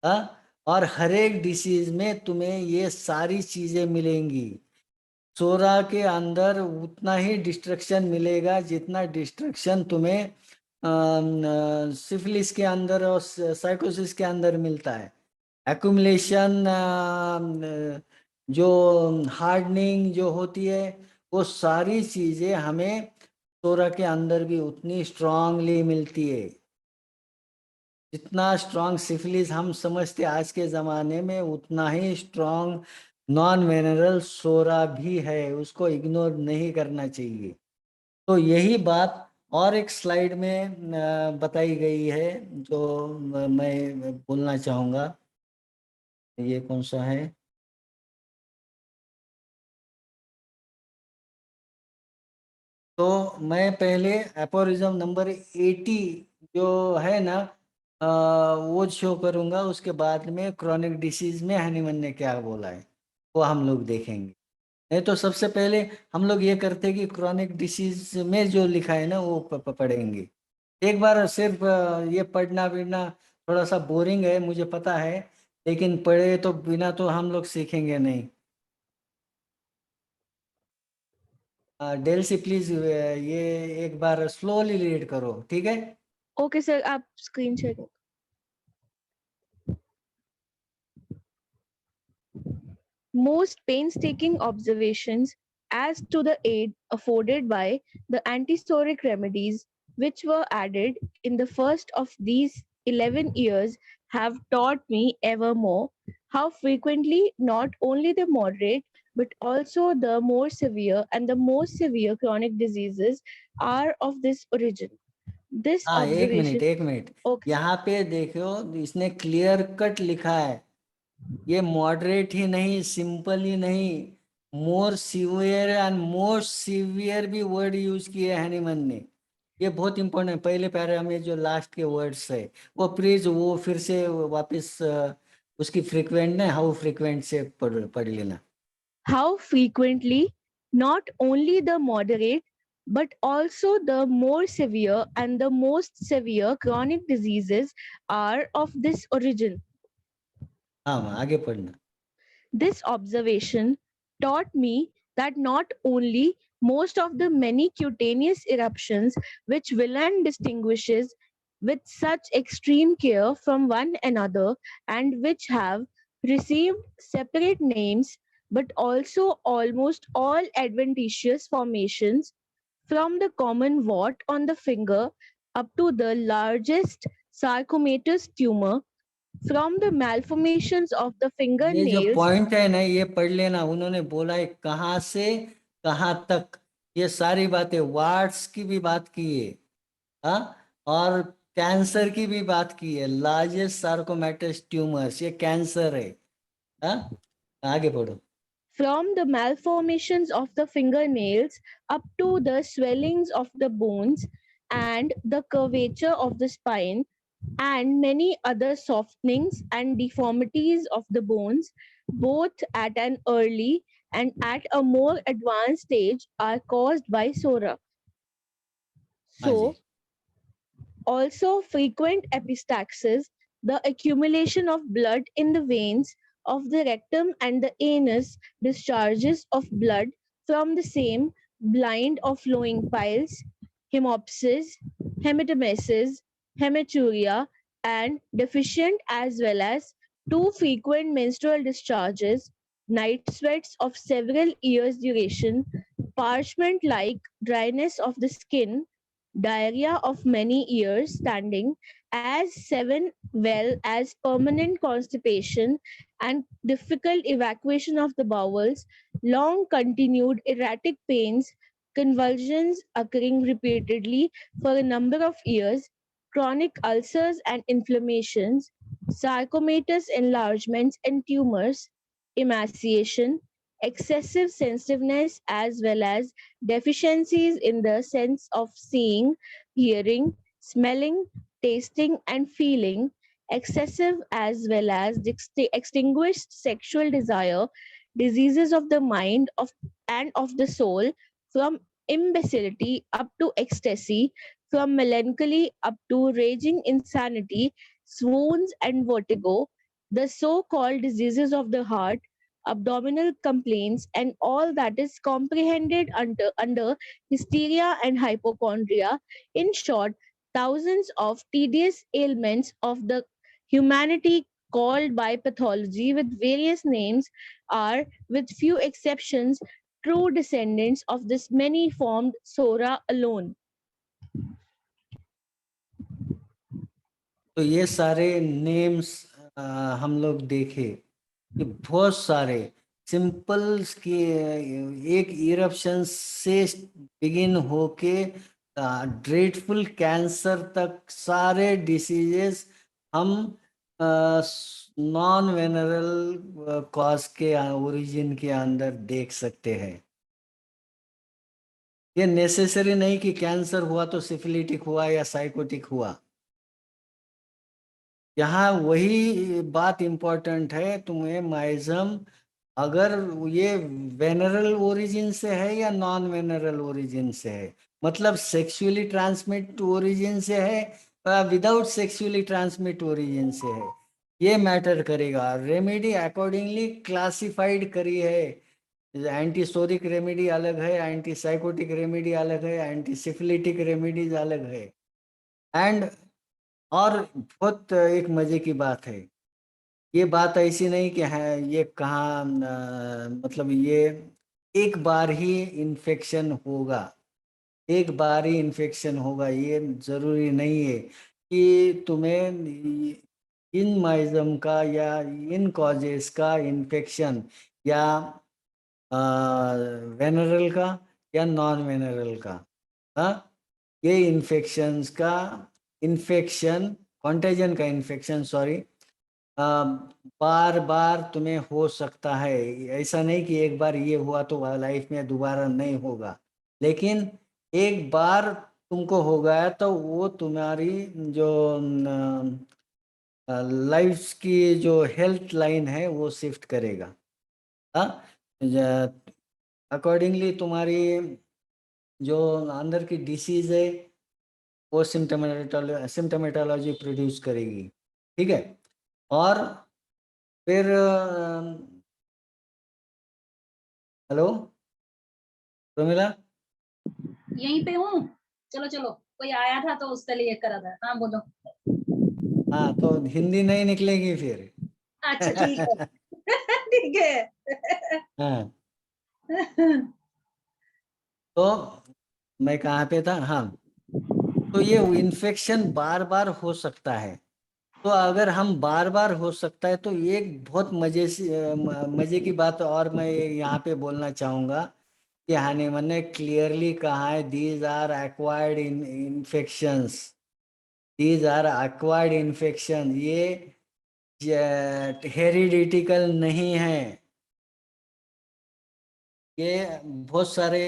और हर एक डिसीज में तुम्हें ये सारी चीजें मिलेंगी। सोरा के अंदर उतना ही डिस्ट्रक्शन मिलेगा जितना डिस्ट्रक्शन तुम्हें सिफिलिस के अंदर और साइकोसिस के अंदर मिलता है। एक्युमुलेशन, जो हार्डनिंग जो होती है, वो सारी चीजें हमें सोरा के अंदर भी उतनी स्ट्रांगली मिलती है। जितना स्ट्रांग सिफिलिस हम समझते आज के ज़माने में, उतना ही स्ट्रांग नॉन वेनरल सोरा भी है, उसको इग्नोर नहीं करना चाहिए। तो यही बात और एक स्लाइड में बताई गई है, जो मैं बोलना चाहूँगा। ये कौन सा है? तो मैं पहले एपोरिज्म नंबर 80 जो है ना, वो शो करूंगा, उसके बाद में क्रोनिक डिसीज में हैनीमन ने क्या बोला है वो हम लोग देखेंगे। नहीं तो सबसे पहले हम लोग ये करते कि क्रोनिक डिसीज में जो लिखा है ना वो पढ़ेंगे। एक बार सिर्फ ये पढ़ना पढ़ना थोड़ा सा बोरिंग है, मुझे पता है, लेकिन पढ़े तो बिना तो हम लोग सीखेंगे नहीं। डेल्सी प्लीज ये एक बार स्लोली रीड करो, ठीक है? ओके सर, आप स्क्रीन शेयर करो। Most painstaking observations as to the aid afforded by the antisoric remedies which were added in the first of these 11 years have taught me evermore how frequently not only the moderate but also the more severe and the most severe chronic diseases are of this origin. This हाँ, एक observation. Minute Okay. यहाँ पे देखो, इसने clear cut लिखा है, ये moderate ही नहीं, सिंपल ही नहीं, मोर सीवियर एंड मोस्ट सीवियर भी वर्ड यूज किए हैनीमन ने। ये बहुत इंपॉर्टेंट है। पहले पैरा में जो लास्ट के वर्ड्स है वो प्लीज वो फिर से वापस उसकी फ्रीक्वेंट ने हाउ फ्रीक्वेंट से पढ़ लेना। How frequently not only the moderate but also the more severe and the most severe chronic diseases are of this origin. हाँ, आगे पढ़ना। This observation taught me that not only most of the many cutaneous eruptions which Wieland distinguishes with such extreme care from one another and which have received separate names, but also almost all adventitious formations from the common wart on the finger up to the largest sarcomatous tumor, from the malformations of the ये जो fingernails. Point है ना, ये पढ़ लेना। उन्होंने बोला है कहाँ से कहाँ तक, ये सारी बातें, वार्ड्स की भी बात की है, हाँ, और कैंसर की भी बात की है। लार्जेस्ट सार्कोमेटस ट्यूमर्स, ये कैंसर है, हाँ। आगे पढ़ो। From the malformations of the fingernails up to the swellings of the bones and the curvature of the spine, and many other softenings and deformities of the bones, both at an early and at a more advanced stage, are caused by psora. हाँ जी। So, also frequent epistaxis, the accumulation of blood in the veins of the rectum and the anus, discharges of blood from the same, blind or flowing piles, hemopsis, hematemesis, hematuria, and deficient as well as too frequent menstrual discharges, night sweats of several years' duration, parchment like dryness of the skin, diarrhea of many years standing, as seven well as permanent constipation and difficult evacuation of the bowels, long continued erratic pains, convulsions occurring repeatedly for a number of years, chronic ulcers and inflammations, sarcomatous enlargements and tumors, emaciation, excessive sensitiveness as well as deficiencies in the sense of seeing, hearing, smelling, tasting, and feeling, excessive as well as extinguished sexual desire, diseases of the mind and of the soul, from imbecility up to ecstasy, from melancholy up to raging insanity, swoons and vertigo, the so called diseases of the heart, abdominal complaints, and all that is comprehended under hysteria and hypochondria. In short, thousands of tedious ailments of the humanity called by pathology with various names are, with few exceptions, true descendants of this many formed Sora alone. तो ये सारे names हम लोग देखे कि बहुत सारे symbols की एक इरप्शन से बिगिन होके ड्रेडफुल कैंसर तक सारे डिसीजेस हम नॉन वेनरल कॉज के ओरिजिन के अंदर देख सकते हैं। ये नेसेसरी नहीं कि कैंसर हुआ तो सिफिलिटिक हुआ या साइकोटिक हुआ। यहाँ वही बात इंपॉर्टेंट है, तुम्हें माइजम अगर ये वेनरल ओरिजिन से है या नॉन वेनरल ओरिजिन से है, मतलब सेक्सुअली ट्रांसमिट ओरिजिन से है विदाउट सेक्सुअली ट्रांसमिट ओरिजिन से है, ये मैटर करेगा। रेमेडी अकॉर्डिंगली क्लासिफाइड करी है। एंटीसोरिक रेमेडी अलग है, एंटी साइकोटिक रेमेडी अलग है, एंटी सिफिलिटिक रेमेडीज अलग है। एंड और बहुत एक मजे की बात है, ये बात ऐसी नहीं कि है ये कहाँ मतलब ये एक बार ही इन्फेक्शन होगा, एक बार ही इन्फेक्शन होगा, ये जरूरी नहीं है कि तुम्हें इन माइजम का या इन कॉजेस का इन्फेक्शन या वेनरल का या नॉन वेनरल का, हाँ, ये इन्फेक्शंस का इन्फेक्शन, कॉन्टेजन का इन्फेक्शन सॉरी, बार बार तुम्हें हो सकता है। ऐसा नहीं कि एक बार ये हुआ तो लाइफ में दोबारा नहीं होगा, लेकिन एक बार तुमको हो गया तो वो तुम्हारी जो लाइफ की जो हेल्थ लाइन है वो शिफ्ट करेगा। अकॉर्डिंगली तुम्हारी जो अंदर की डिसीज है वो सिम्टोमेटोलॉजी प्रोड्यूस करेगी, ठीक है। और फिर हेलो प्रमिला। यहीं पे हूँ। चलो चलो, कोई आया था तो उसके लिए करा था। हाँ बोलो। हाँ तो हिंदी नहीं निकलेगी फिर। अच्छा ठीक है। ठीक है। हाँ तो मैं कहाँ पे था, हाँ। तो ये इन्फेक्शन बार बार हो सकता है। तो अगर हम बार बार हो सकता है तो एक बहुत मजे की बात और मैं यहाँ पे बोलना चाहूंगा कि हानीमन ने क्लियरली कहा है, these are acquired infections. These are acquired infection, ये हेरिडिटिकल नहीं है। ये बहुत सारे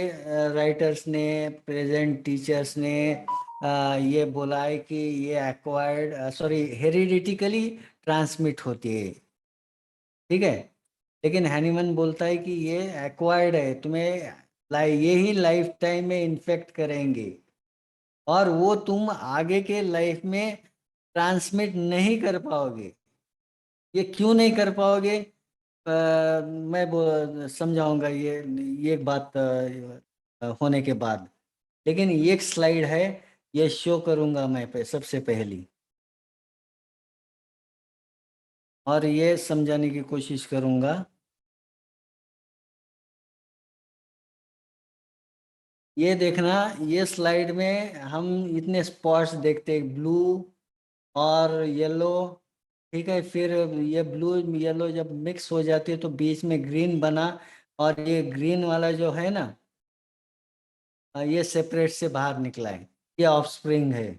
राइटर्स ने, प्रेजेंट टीचर्स ने ये बोला है कि ये एक्वायर्ड, सॉरी, हेरिडिटिकली ट्रांसमिट होती है। ठीक है। लेकिन हैनीमन बोलता है कि ये एक्वायर्ड है, तुम्हें ये ही लाइफ टाइम में इन्फेक्ट करेंगे और वो तुम आगे के लाइफ में ट्रांसमिट नहीं कर पाओगे। ये क्यों नहीं कर पाओगे? मैं समझाऊंगा ये एक बात होने के बाद। लेकिन एक स्लाइड है, ये शो करूंगा मैं सबसे पहली, और ये समझाने की कोशिश करूंगा। ये देखना, ये स्लाइड में हम इतने स्पॉट्स देखते हैं, ब्लू और येलो। ठीक है, फिर ये ब्लू येलो जब मिक्स हो जाती है तो बीच में ग्रीन बना, और ये ग्रीन वाला जो है ना, ये सेपरेट से बाहर निकला है, ये ऑफस्प्रिंग है।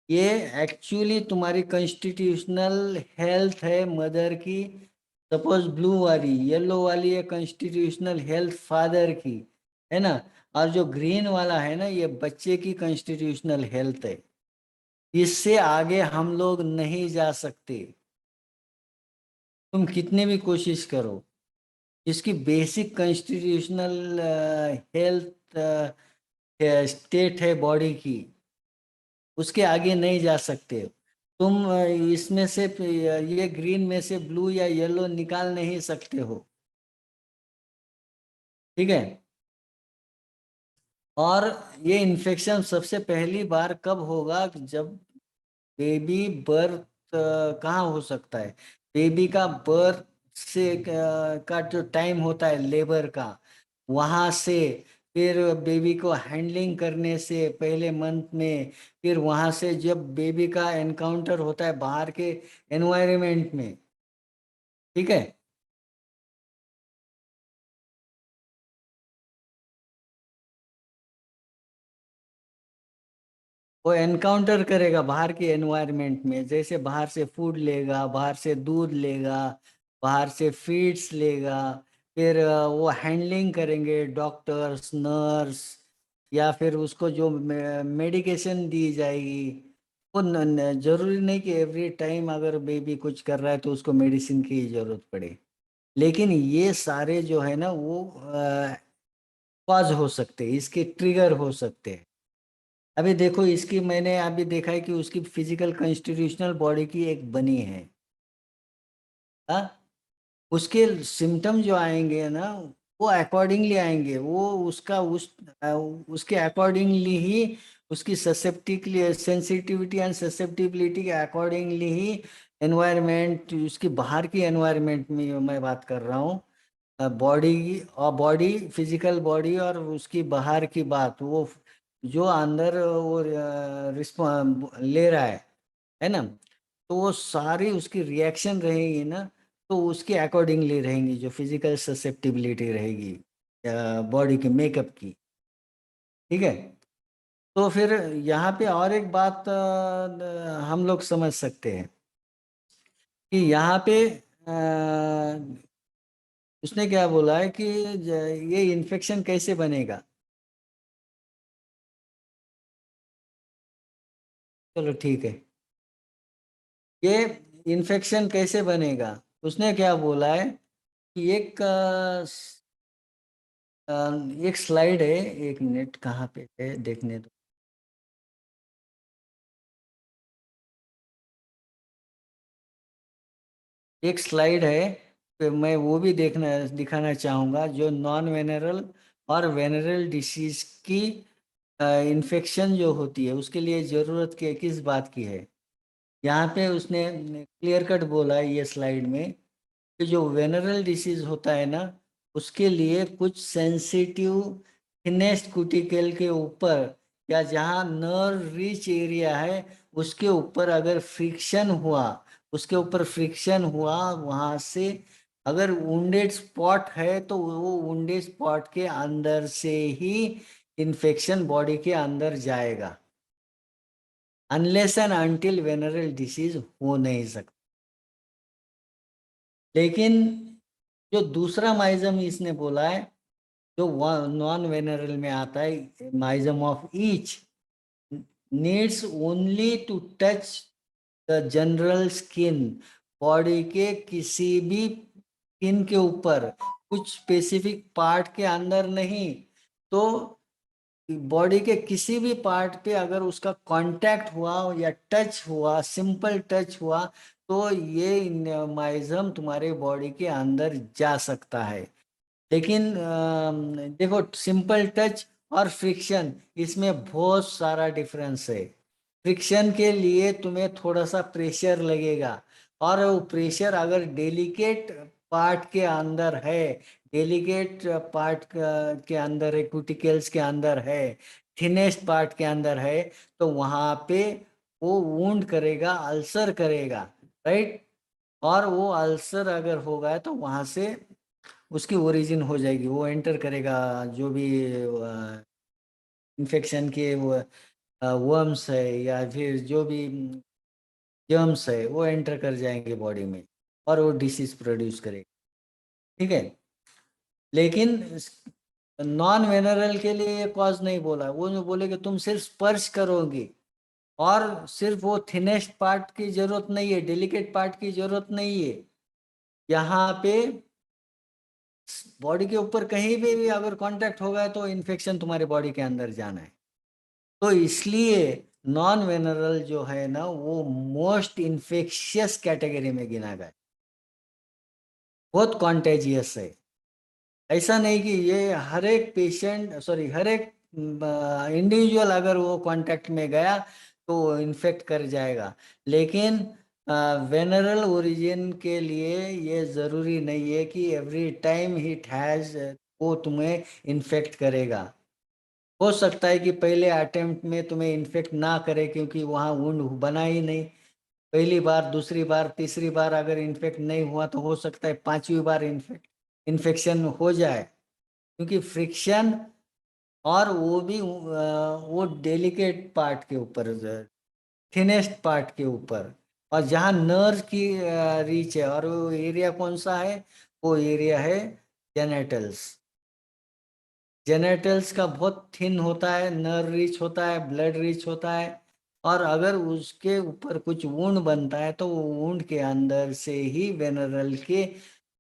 ये एक्चुअली तुम्हारी कॉन्स्टिट्यूशनल हेल्थ है मदर की। सपोज ब्लू वाली, येलो वाली है कॉन्स्टिट्यूशनल हेल्थ फादर की, है ना। और जो ग्रीन वाला है ना, ये बच्चे की कॉन्स्टिट्यूशनल हेल्थ है। इससे आगे हम लोग नहीं जा सकते, तुम कितने भी कोशिश करो। इसकी बेसिक कॉन्स्टिट्यूशनल हेल्थ स्टेट है बॉडी की, उसके आगे नहीं जा सकते। तुम इसमें से ये ग्रीन में से ब्लू या येलो निकाल नहीं सकते हो। ठीक है। और ये इन्फेक्शन सबसे पहली बार कब होगा? जब बेबी बर्थ, कहाँ हो सकता है? बेबी का बर्थ से का जो टाइम होता है लेबर का, वहां से, फिर बेबी को हैंडलिंग करने से पहले मंथ में, फिर वहां से जब बेबी का एनकाउंटर होता है बाहर के एनवायरनमेंट में। ठीक है। वो एनकाउंटर करेगा बाहर के एनवायरनमेंट में, जैसे बाहर से फूड लेगा, बाहर से दूध लेगा, बाहर से फीड्स लेगा। फिर वो हैंडलिंग करेंगे डॉक्टर्स, नर्स, या फिर उसको जो मेडिकेशन दी जाएगी। वो जरूरी नहीं कि एवरी टाइम अगर बेबी कुछ कर रहा है तो उसको मेडिसिन की जरूरत पड़े। लेकिन ये सारे जो है ना, वो कॉज हो सकते हैं, इसके ट्रिगर हो सकते हैं। अभी देखो, इसकी मैंने अभी देखा है कि उसकी फिजिकल कॉन्स्टिट्यूशनल बॉडी की एक बनी है। हाँ, उसके सिम्टम जो आएंगे ना, वो अकॉर्डिंगली आएंगे, वो उसका उसके अकॉर्डिंगली ही, उसकी ससेप्टिवली सेंसिटिविटी एंड ससेप्टिबिलिटी के अकॉर्डिंगली ही एनवायरनमेंट, उसकी बाहर की एनवायरनमेंट में मैं बात कर रहा हूँ। बॉडी और बॉडी, फिजिकल बॉडी और उसकी बाहर की बात, वो जो अंदर वो रिस्पॉन्स ले रहा है ना, तो वो सारी उसकी रिएक्शन रहेगी ना, तो उसके अकॉर्डिंगली रहेंगी, जो फिजिकल ससेप्टिबिलिटी रहेगी बॉडी के मेकअप की। ठीक है। तो फिर यहाँ पे और एक बात हम लोग समझ सकते हैं कि यहाँ पे उसने क्या बोला है कि ये इन्फेक्शन कैसे बनेगा। चलो ठीक है, ये इन्फेक्शन कैसे बनेगा। उसने क्या बोला है कि एक स्लाइड है, एक मिनट, कहाँ पे है देखने दो। एक स्लाइड है मैं वो भी दिखाना चाहूँगा जो नॉन वेनरल और वेनरल डिसीज की इन्फेक्शन जो होती है उसके लिए ज़रूरत किस बात की है। यहाँ पे उसने क्लियर कट बोला है ये स्लाइड में कि जो वेनरल डिसीज होता है ना उसके लिए कुछ सेंसिटिव थिनेस्ट कुटिकल के ऊपर या जहाँ नर्व रिच एरिया है उसके ऊपर अगर फ्रिक्शन हुआ, उसके ऊपर फ्रिक्शन हुआ वहाँ से अगर वुंडेड स्पॉट है तो वो वुंडेड स्पॉट के अंदर से ही इन्फेक्शन बॉडी के अंदर जाएगा, unless and until venereal disease हो नहीं सकता। लेकिन जो दूसरा माइजम इसने बोला है जो नॉन वेनरल में आता है, miasm of each needs only to touch the general skin, body के किसी भी स्किन के ऊपर, कुछ स्पेसिफिक पार्ट के अंदर नहीं, तो बॉडी के किसी भी पार्ट पे अगर उसका कांटेक्ट हुआ या टच हुआ, सिंपल टच हुआ, तो ये माइजम तुम्हारे बॉडी के अंदर जा सकता है। लेकिन देखो सिंपल टच और फ्रिक्शन इसमें बहुत सारा डिफरेंस है। फ्रिक्शन के लिए तुम्हें थोड़ा सा प्रेशर लगेगा और वो प्रेशर अगर डेलिकेट पार्ट के अंदर है, डेलिकेट पार्ट के अंदर है, क्यूटिकल्स के अंदर है, थिनेस्ट पार्ट के अंदर है, तो वहाँ पे वो वुंड करेगा, अल्सर करेगा, राइट। और वो अल्सर अगर होगा तो वहाँ से उसकी ओरिजिन हो जाएगी, वो एंटर करेगा जो भी इन्फेक्शन के वो वर्म्स है या फिर जो भी जर्म्स है वो एंटर कर जाएंगे बॉडी में और वो डिसीज प्रोड्यूस करेगा, ठीक है। लेकिन नॉन वेनरल के लिए ये कॉज नहीं बोला, वो जो बोले कि तुम सिर्फ स्पर्श करोगे और सिर्फ वो थिनेस्ट पार्ट की जरूरत नहीं है, डेलिकेट पार्ट की जरूरत नहीं है, यहाँ पे बॉडी के ऊपर कहीं भी अगर कांटेक्ट होगा तो इन्फेक्शन तुम्हारे बॉडी के अंदर जाना है। तो इसलिए नॉन वेनरल जो है ना वो मोस्ट इन्फेक्शियस कैटेगरी में गिना गया, बहुत कॉन्टेजियस है। ऐसा नहीं कि ये हर एक पेशेंट हर एक इंडिविजुअल अगर वो कांटेक्ट में गया तो इन्फेक्ट कर जाएगा, लेकिन वेनरल ओरिजिन के लिए ये ज़रूरी नहीं है कि एवरी टाइम हिट हैज़ वो तुम्हें इन्फेक्ट करेगा। हो सकता है कि पहले अटेम्प्ट में तुम्हें इन्फेक्ट ना करे क्योंकि वहाँ वुंड बना ही नहीं, पहली बार, दूसरी बार, तीसरी बार अगर इन्फेक्ट नहीं हुआ तो हो सकता है पांचवी बार इन्फेक्शन हो जाए, क्योंकि फ्रिक्शन और वो भी वो डेलिकेट पार्ट के ऊपर, थिनेस्ट पार्ट के ऊपर, और जहाँ नर्व की रीच है, और वो एरिया कौन सा है, वो एरिया है जेनेटल्स। जेनेटल्स का बहुत थिन होता है, नर्व रिच होता है, ब्लड रिच होता है, और अगर उसके ऊपर कुछ वुंड बनता है तो वो वुंड के अंदर से ही वेनरल के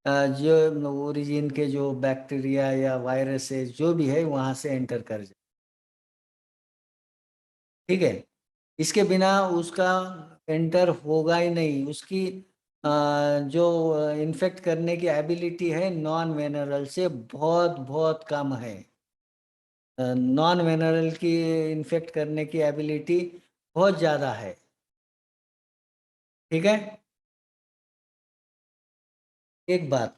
जो ओरिजिन के जो बैक्टीरिया या वायरसेस जो भी है वहां से एंटर कर जाए, ठीक है। इसके बिना उसका एंटर होगा ही नहीं, उसकी जो इन्फेक्ट करने की एबिलिटी है नॉन वेनरल से बहुत बहुत कम है। नॉन वेनरल की इन्फेक्ट करने की एबिलिटी बहुत ज़्यादा है, ठीक है। एक बात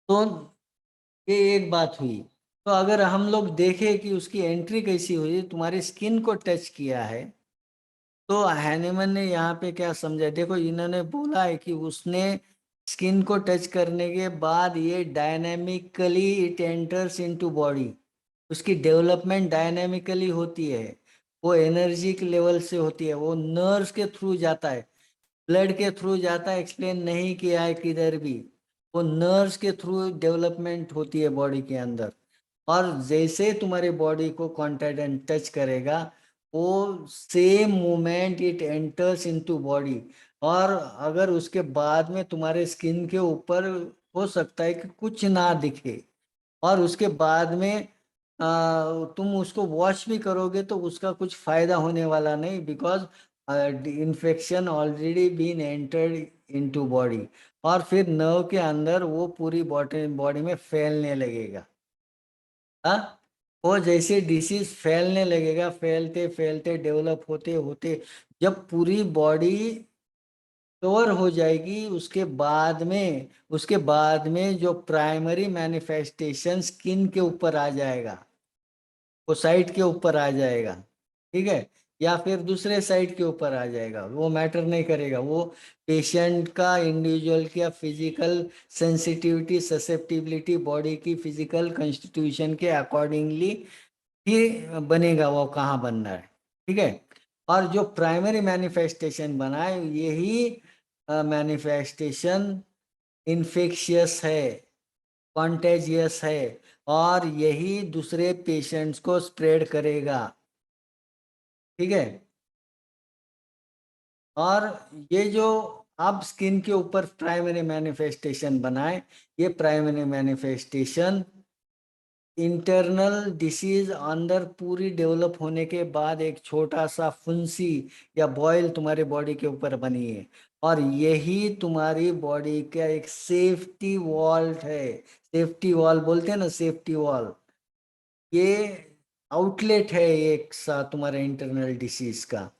तो ये एक बात हुई। तो अगर हम लोग देखें कि उसकी एंट्री कैसी हुई, तुम्हारी स्किन को टच किया है, तो हैनीमन ने यहाँ पे क्या समझा, देखो इन्होंने बोला है कि उसने स्किन को टच करने के बाद ये dynamically it enters into body, उसकी डेवलपमेंट डायनेमिकली होती है, वो एनर्जी के लेवल से होती है, वो नर्व्स के थ्रू जाता है, ब्लड के थ्रू जाता है, एक्सप्लेन नहीं किया है किधर भी, वो नर्व्स के थ्रू डेवलपमेंट होती है बॉडी के अंदर। और जैसे तुम्हारी बॉडी को कांटेक्ट एंड टच करेगा वो same moment it enters into body, और अगर उसके बाद में तुम्हारे स्किन के ऊपर हो सकता है कि कुछ ना दिखे, और उसके बाद में तुम उसको वॉश भी करोगे तो उसका कुछ फायदा होने वाला नहीं, because infection already been entered into body, और फिर नर्व के अंदर वो पूरी बॉडी में फैलने लगेगा। हाँ, वो जैसे डिसीज फैलने लगेगा, फैलते फैलते डेवलप होते होते जब पूरी बॉडी कवर हो जाएगी, उसके बाद में जो प्राइमरी मैनिफेस्टेशन स्किन के ऊपर आ जाएगा, वो साइड के ऊपर आ जाएगा, ठीक है, या फिर दूसरे साइड के ऊपर आ जाएगा, वो मैटर नहीं करेगा। वो पेशेंट का, इंडिविजुअल का फिजिकल सेंसिटिविटी, ससेप्टिबिलिटी, बॉडी की फिजिकल कॉन्स्टिट्यूशन के अकॉर्डिंगली ही बनेगा वो कहाँ बनना है, ठीक है। और जो प्राइमरी मैनिफेस्टेशन बना है, यही मैनिफेस्टेशन इन्फेक्शियस है, कॉन्टेजियस है, और यही दूसरे पेशेंट्स को स्प्रेड करेगा, ठीक है। और ये जो अब स्किन के ऊपर प्राइमरी मैनिफेस्टेशन बनाए, ये प्राइमरी मैनिफेस्टेशन इंटरनल डिसीज अंदर पूरी डेवलप होने के बाद एक छोटा सा फुंसी या बॉयल तुम्हारे बॉडी के ऊपर बनी है, और यही तुम्हारी बॉडी का एक सेफ्टी वॉल है। सेफ्टी वॉल बोलते हैं ना, सेफ्टी वॉल, ये आउटलेट है एक सा तुम्हारे इंटरनल डिसीज का।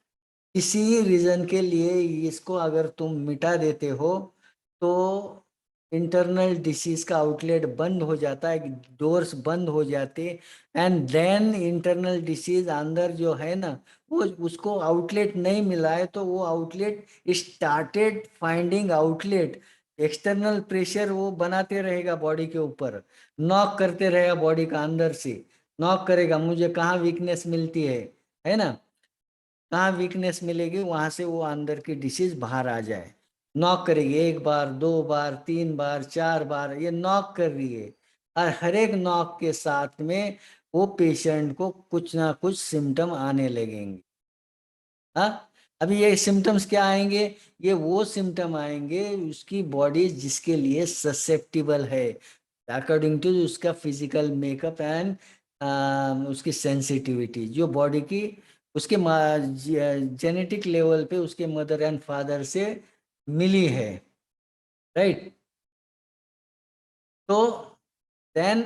किसी रीजन के लिए इसको अगर तुम मिटा देते हो तो इंटरनल डिसीज का आउटलेट बंद हो जाता है, डोर्स बंद हो जाते, एंड देन इंटरनल डिसीज अंदर जो है ना, वो उसको आउटलेट नहीं मिला है, तो वो outlet started finding outlet. External pressure वो बनाते रहेगा बॉडी के ऊपर, नॉक करते रहेगा बॉडी का अंदर से, नॉक करेगा मुझे कहाँ वीकनेस मिलती है ना, कहाँ वीकनेस मिलेगी वहां से वो अंदर की डिसीज बाहर आ जाए। नॉक करेगी 1 बार, 2 बार, 3 बार, 4 बार, ये नॉक कर रही है, और हर एक नॉक के साथ में वो पेशेंट को कुछ ना कुछ सिम्टम आने लगेंगे। हाँ, अभी ये सिम्टम्स क्या आएंगे? ये वो सिम्टम आएंगे उसकी बॉडी जिसके लिए ससेप्टिबल है, अकॉर्डिंग टू उसका फिजिकल मेकअप एंड उसकी सेंसिटिविटी, जो बॉडी की उसके जेनेटिक लेवल पे उसके मदर एंड फादर से मिली है, राइट। तो देन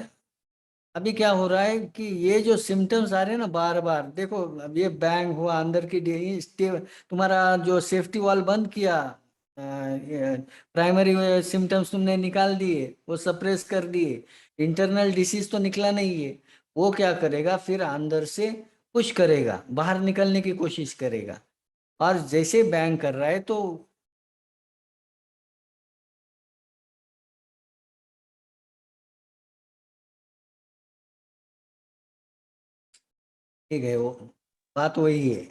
अभी क्या हो रहा है कि ये जो सिम्टम्स आ रहे हैं ना बार बार, देखो अब ये बैंग हुआ अंदर की तुम्हारा जो सेफ्टी वॉल बंद किया, प्राइमरी सिम्टम्स तुमने निकाल दिए, वो सप्रेस कर दिए, इंटरनल डिसीज तो निकला नहीं है, वो क्या करेगा फिर अंदर से पुश करेगा, बाहर निकलने की कोशिश करेगा, और जैसे बैंग कर रहा है तो ठीक है, वो बात वही है।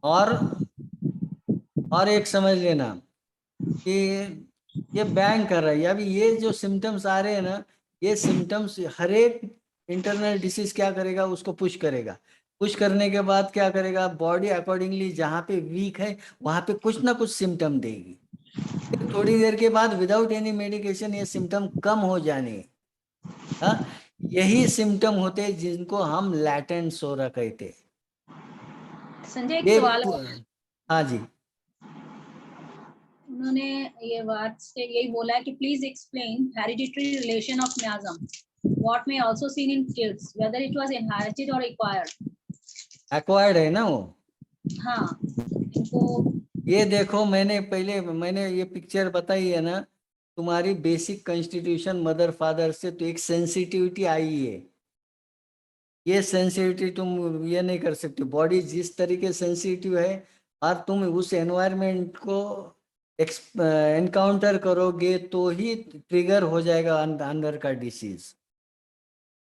और एक समझ लेना कि ये बैंग कर रहा है, अभी ये जो सिम्टम्स आ रहे हैं ना, ये सिम्टम्स हर एक इंटरनल डिसीज क्या करेगा, उसको पुश करेगा, पुश करने के बाद क्या करेगा, बॉडी अकॉर्डिंगली जहाँ पे वीक है वहां पे कुछ ना कुछ सिम्टम देगी, फिर थोड़ी देर के बाद विदाउट एनी मेडिकेशन ये सिम्टम कम हो जाने। हाँ, यही सिम्टम होते हैं जिनको हम लैटेंट सोरा कहते हैं। संजय एक ये सवाल है। हाँ जी, उन्होंने ये बात से यही बोला है कि please explain hereditary relation of मियाज्म what may also seen in kids whether it was inherited और एक्वायर्ड। एक्वायर्ड है ना वो। हाँ, इनको ये देखो मैंने ये पिक्चर बताई है ना, तुम्हारी बेसिक कॉन्स्टिट्यूशन मदर फादर से तो एक सेंसिटिविटी आई है, ये सेंसिटिविटी तुम ये नहीं कर सकते, बॉडी जिस तरीके सेंसिटिव है, और तुम उस एनवायरनमेंट को एनकाउंटर करोगे तो ही ट्रिगर हो जाएगा अंदर का disease,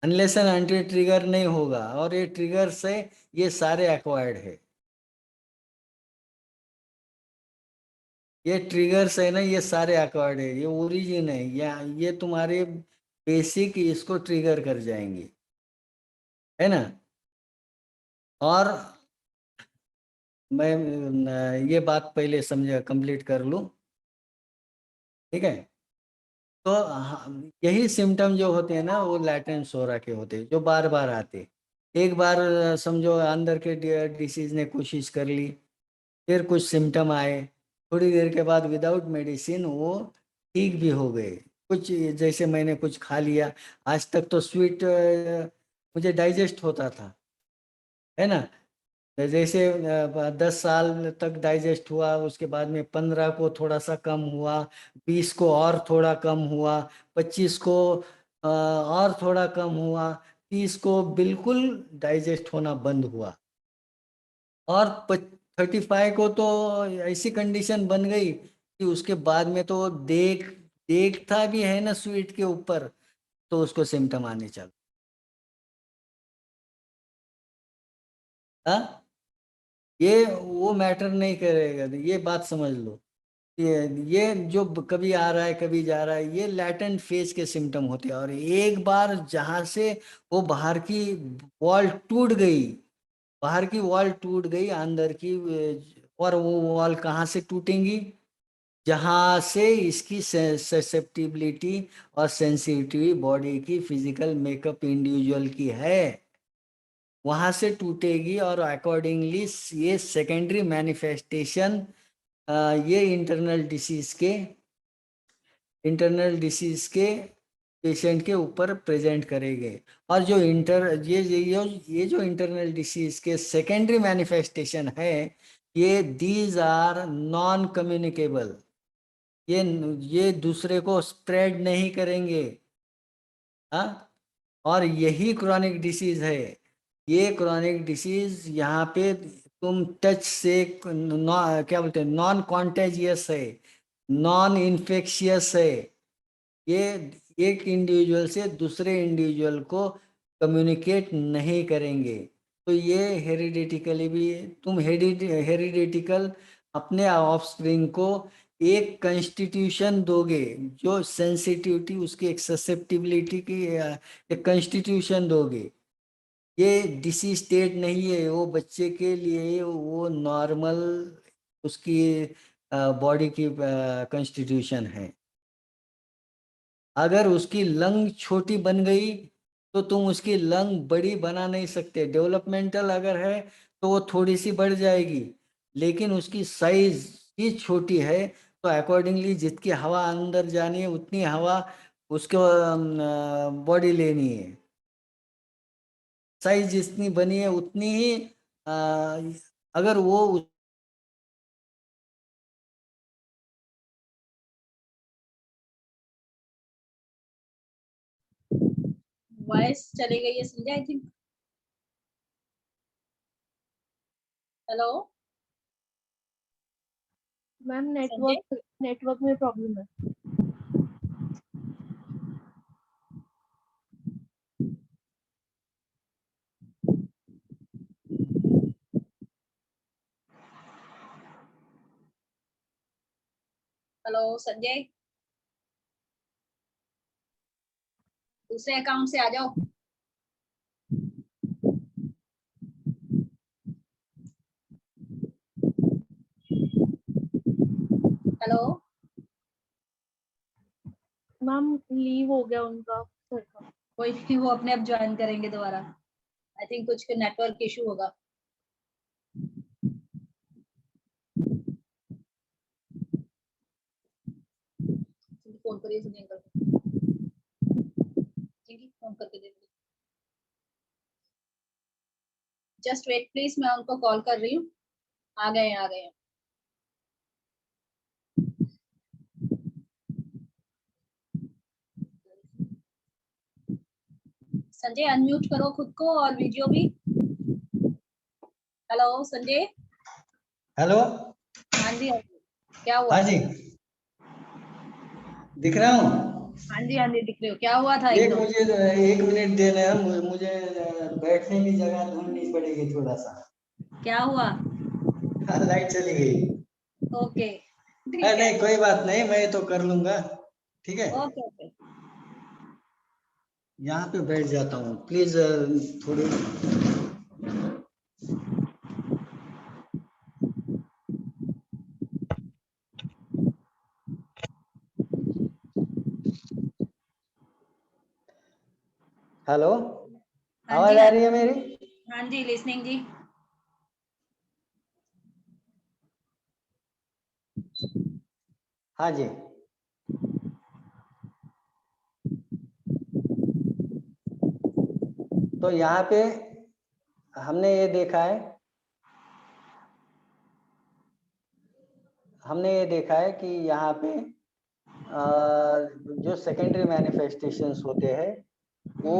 unless and until trigger नहीं होगा, और ये ट्रिगर से ये सारे एक्वायर्ड है, ये ट्रिगर्स है ना, ये सारे एक्वायर्ड है, ये ओरिजिन है, ये तुम्हारे बेसिक इसको ट्रिगर कर जाएंगे, है ना। और मैं ये बात पहले समझा कंप्लीट कर लूं। ठीक है। तो यही सिम्टम जो होते हैं ना वो लैटेंट सोरा के होते हैं, जो बार बार आते। एक बार समझो अंदर के डिसीज ने कोशिश कर ली, फिर कुछ सिम्टम आए, थोड़ी देर के बाद विदाउट मेडिसिन वो ठीक भी हो गए। कुछ जैसे मैंने कुछ खा लिया, आज तक तो स्वीट मुझे डाइजेस्ट होता था, है ना। जैसे 10 साल तक डाइजेस्ट हुआ, उसके बाद में 15 को थोड़ा सा कम हुआ, 20 को और थोड़ा कम हुआ, 25 को और थोड़ा कम हुआ, 30 को बिल्कुल डाइजेस्ट होना बंद हुआ, और 35 को तो ऐसी कंडीशन बन गई कि उसके बाद में तो देख देखता भी है ना स्वीट के ऊपर, तो उसको सिम्टम आने चल। हाँ, ये वो मैटर नहीं करेगा, ये बात समझ लो। ये जो कभी आ रहा है कभी जा रहा है, ये लैटेंट फेज के सिम्टम होते हैं। और एक बार जहां से वो बाहर की वॉल टूट गई, बाहर की वॉल टूट गई अंदर की, और वो वॉल कहाँ से टूटेंगी? जहां से इसकी ससेप्टिबिलिटी और सेंसिटिविटी बॉडी की फिजिकल मेकअप इंडिविजुअल की है, वहां से टूटेगी। और अकॉर्डिंगली ये सेकेंडरी मैनिफेस्टेशन ये इंटरनल डिसीज के पेशेंट के ऊपर प्रेजेंट करेंगे। और जो ये जो इंटरनल डिसीज के सेकेंडरी मैनिफेस्टेशन है, ये दीज आर नॉन कम्युनिकेबल, ये दूसरे को स्प्रेड नहीं करेंगे। हाँ, और यही क्रॉनिक डिसीज है। ये क्रॉनिक डिसीज यहाँ पे तुम टच से क्या बोलते हैं, नॉन कॉन्टेजियस है, नॉन इन्फेक्शियस है। ये एक इंडिविजुअल से दूसरे इंडिविजुअल को कम्युनिकेट नहीं करेंगे। तो ये हेरिडेटिकली भी, तुम हेरिडेटिकल अपने ऑफस्प्रिंग को एक कॉन्स्टिट्यूशन दोगे, जो सेंसिटिविटी उसकी एक ससेप्टिबिलिटी की एक कॉन्स्टिट्यूशन दोगे। ये डिसीज स्टेट नहीं है वो बच्चे के लिए, वो नॉर्मल उसकी बॉडी की कॉन्स्टिट्यूशन है। अगर उसकी लंग छोटी बन गई तो तुम उसकी लंग बड़ी बना नहीं सकते। डेवलपमेंटल अगर है तो वो थोड़ी सी बढ़ जाएगी, लेकिन उसकी साइज ही छोटी है, तो अकॉर्डिंगली जितनी हवा अंदर जानी है उतनी हवा उसको बॉडी लेनी है। साइज जितनी बनी है उतनी ही अ, अगर वो वॉइस चली गई है Sanjay, I think. Hello ma'am Sanjay, network में प्रॉब्लम है। हेलो संजय, दूसरे अकाउंट से आ जाओ। हेलो, मैम लीव हो गया उनका सर का। कोई नहीं, वो अपने आप ज्वाइन करेंगे दोबारा। आई थिंक कुछ नेटवर्क इशू होगा। फोन करिए सुनिए फोन करके देख। जस्ट वेट प्लीज, मैं उनको कॉल कर रही हूँ। आ गए आ गए। संजय अनम्यूट करो खुद को और वीडियो भी। हेलो संजय। हेलो। हाँ जी हाँ जी, क्या हुआ? हाँ जी, दिख रहा हूँ। हाँ जी दिख रहे हो। क्या हुआ था एक एकदम? मुझे 1 मिनट देना है, मुझे बैठने की जगह ढूंढनी पड़ेगी थोड़ा सा। क्या हुआ? लाइट चली गई। ओके ठीक है। नहीं कोई बात नहीं, मैं तो कर लूंगा। ठीक है, ओके ओके। यहाँ पे बैठ जाता हूँ प्लीज। थोड़ी हेलो, हाँ आवाज जी, आ हाँ रही है मेरी? हाँ जी, लिसनिंग जी। हाँ जी। तो यहाँ पे हमने ये देखा है, कि यहाँ पे जो सेकेंडरी मैनिफेस्टेशंस होते हैं वो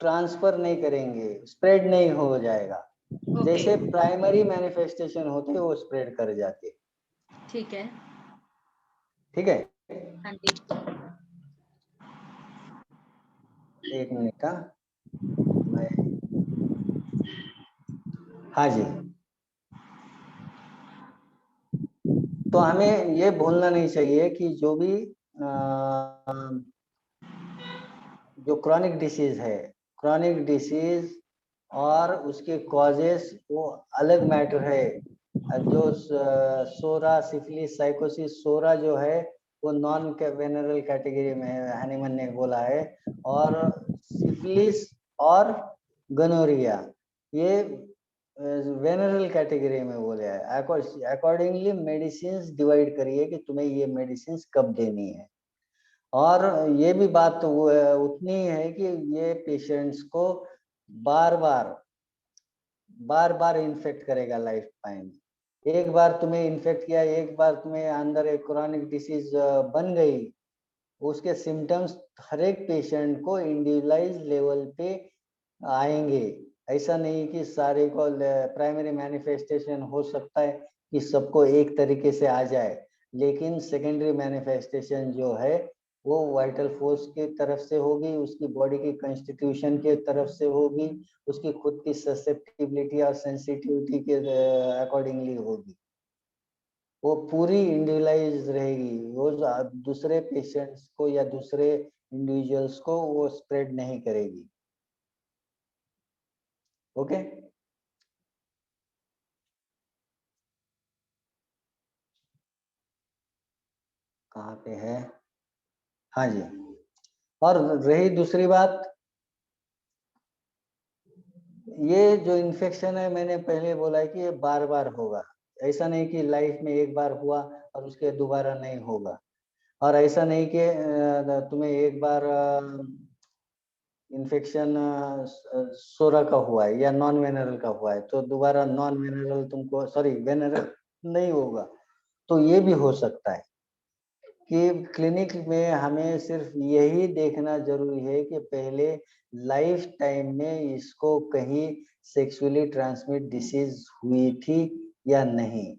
ट्रांसफर नहीं करेंगे, स्प्रेड नहीं हो जाएगा। ओके, जैसे प्राइमरी मैनिफेस्टेशन होते हैं वो स्प्रेड कर जाते हैं। ठीक है। ठीक है, हाँ जी, एक मिनट का मैं, हाँ जी। तो हमें ये भूलना नहीं चाहिए कि जो भी जो क्रॉनिक डिसीज है, क्रॉनिक डिसीज और उसके कॉजेस वो अलग मैटर है। जो सोरा, सिफिलिस, साइकोसिस, सोरा जो है वो नॉन वेनरल कैटेगरी में है, हैनीमन ने बोला है। और सिफिलिस और गनोरिया ये वेनरल कैटेगरी में बोले है। अकॉर्डिंगली मेडिसिन डिवाइड करिए कि तुम्हें ये मेडिसिन कब देनी है। और ये भी बात तो वो उतनी है कि ये पेशेंट्स को बार बार इन्फेक्ट करेगा लाइफ टाइम। एक बार तुम्हें इन्फेक्ट किया, एक बार तुम्हें अंदर एक क्रॉनिक डिसीज बन गई, उसके सिम्टम्स हर एक पेशेंट को इंडिविजुअलाइज लेवल पे आएंगे। ऐसा नहीं कि सारे को प्राइमरी मैनिफेस्टेशन हो सकता है कि सबको एक तरीके से आ जाए, लेकिन सेकेंडरी मैनिफेस्टेशन जो है वो वाइटल फोर्स की तरफ से होगी, उसकी बॉडी की कॉन्स्टिट्यूशन के तरफ से होगी, उसकी खुद की ससेप्टिबिलिटी और सेंसिटिविटी के अकॉर्डिंगली होगी। वो पूरी इंडिविजुअलाइज रहेगी, वो दूसरे पेशेंट्स को या दूसरे इंडिविजुअल्स को वो स्प्रेड नहीं करेगी। ओके, कहाँ पे है? हाँ जी। और रही दूसरी बात, ये जो इन्फेक्शन है मैंने पहले बोला है कि ये बार बार होगा। ऐसा नहीं कि लाइफ में एक बार हुआ और उसके दोबारा नहीं होगा। और ऐसा नहीं कि तुम्हें एक बार इन्फेक्शन सोरा का हुआ है या नॉन वेनरल का हुआ है तो दोबारा नॉन वेनरल तुमको, सॉरी, वेनरल नहीं होगा। तो ये भी हो सकता है कि क्लिनिक में हमें सिर्फ यही देखना जरूरी है कि पहले लाइफ टाइम में इसको कहीं सेक्सुअली ट्रांसमिट डिसीज हुई थी या नहीं।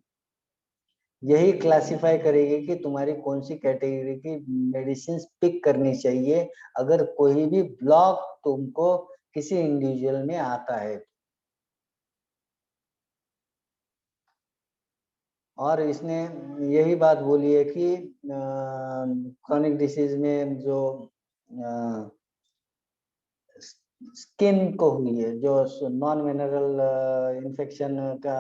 यही क्लासिफाई करेगी कि तुम्हारी कौन सी कैटेगरी की मेडिसिन पिक करनी चाहिए अगर कोई भी ब्लॉक तुमको किसी इंडिविजुअल में आता है। और इसने यही बात बोली है कि क्रॉनिक डिसीज में जो स्किन को हुई है, जो नॉन वेनरल इन्फेक्शन का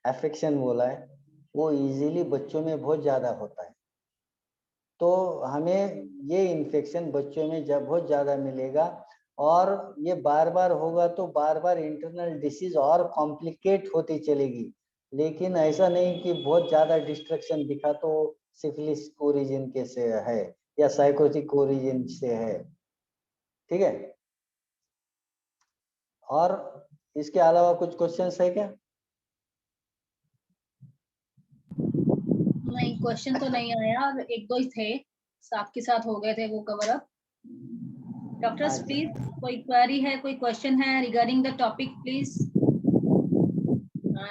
एफेक्शन बोला है, वो इजीली बच्चों में बहुत ज्यादा होता है। तो हमें ये इन्फेक्शन बच्चों में जब बहुत ज्यादा मिलेगा और ये बार बार होगा तो बार बार इंटरनल डिसीज और कॉम्प्लिकेट होती चलेगी। लेकिन ऐसा नहीं कि बहुत ज्यादा डिस्ट्रक्शन दिखा तो सिफिलिस ओरिजिन के से है या साइकोटिक ओरिजिन से है। ठीक है, और इसके अलावा कुछ क्वेश्चंस है क्या? नहीं, क्वेश्चन तो नहीं आया, एक दो ही थे, साथ के साथ हो गए थे वो कवर अप। डॉक्टर्स प्लीज, कोई क्वेरी है, कोई क्वेश्चन है regarding the topic please?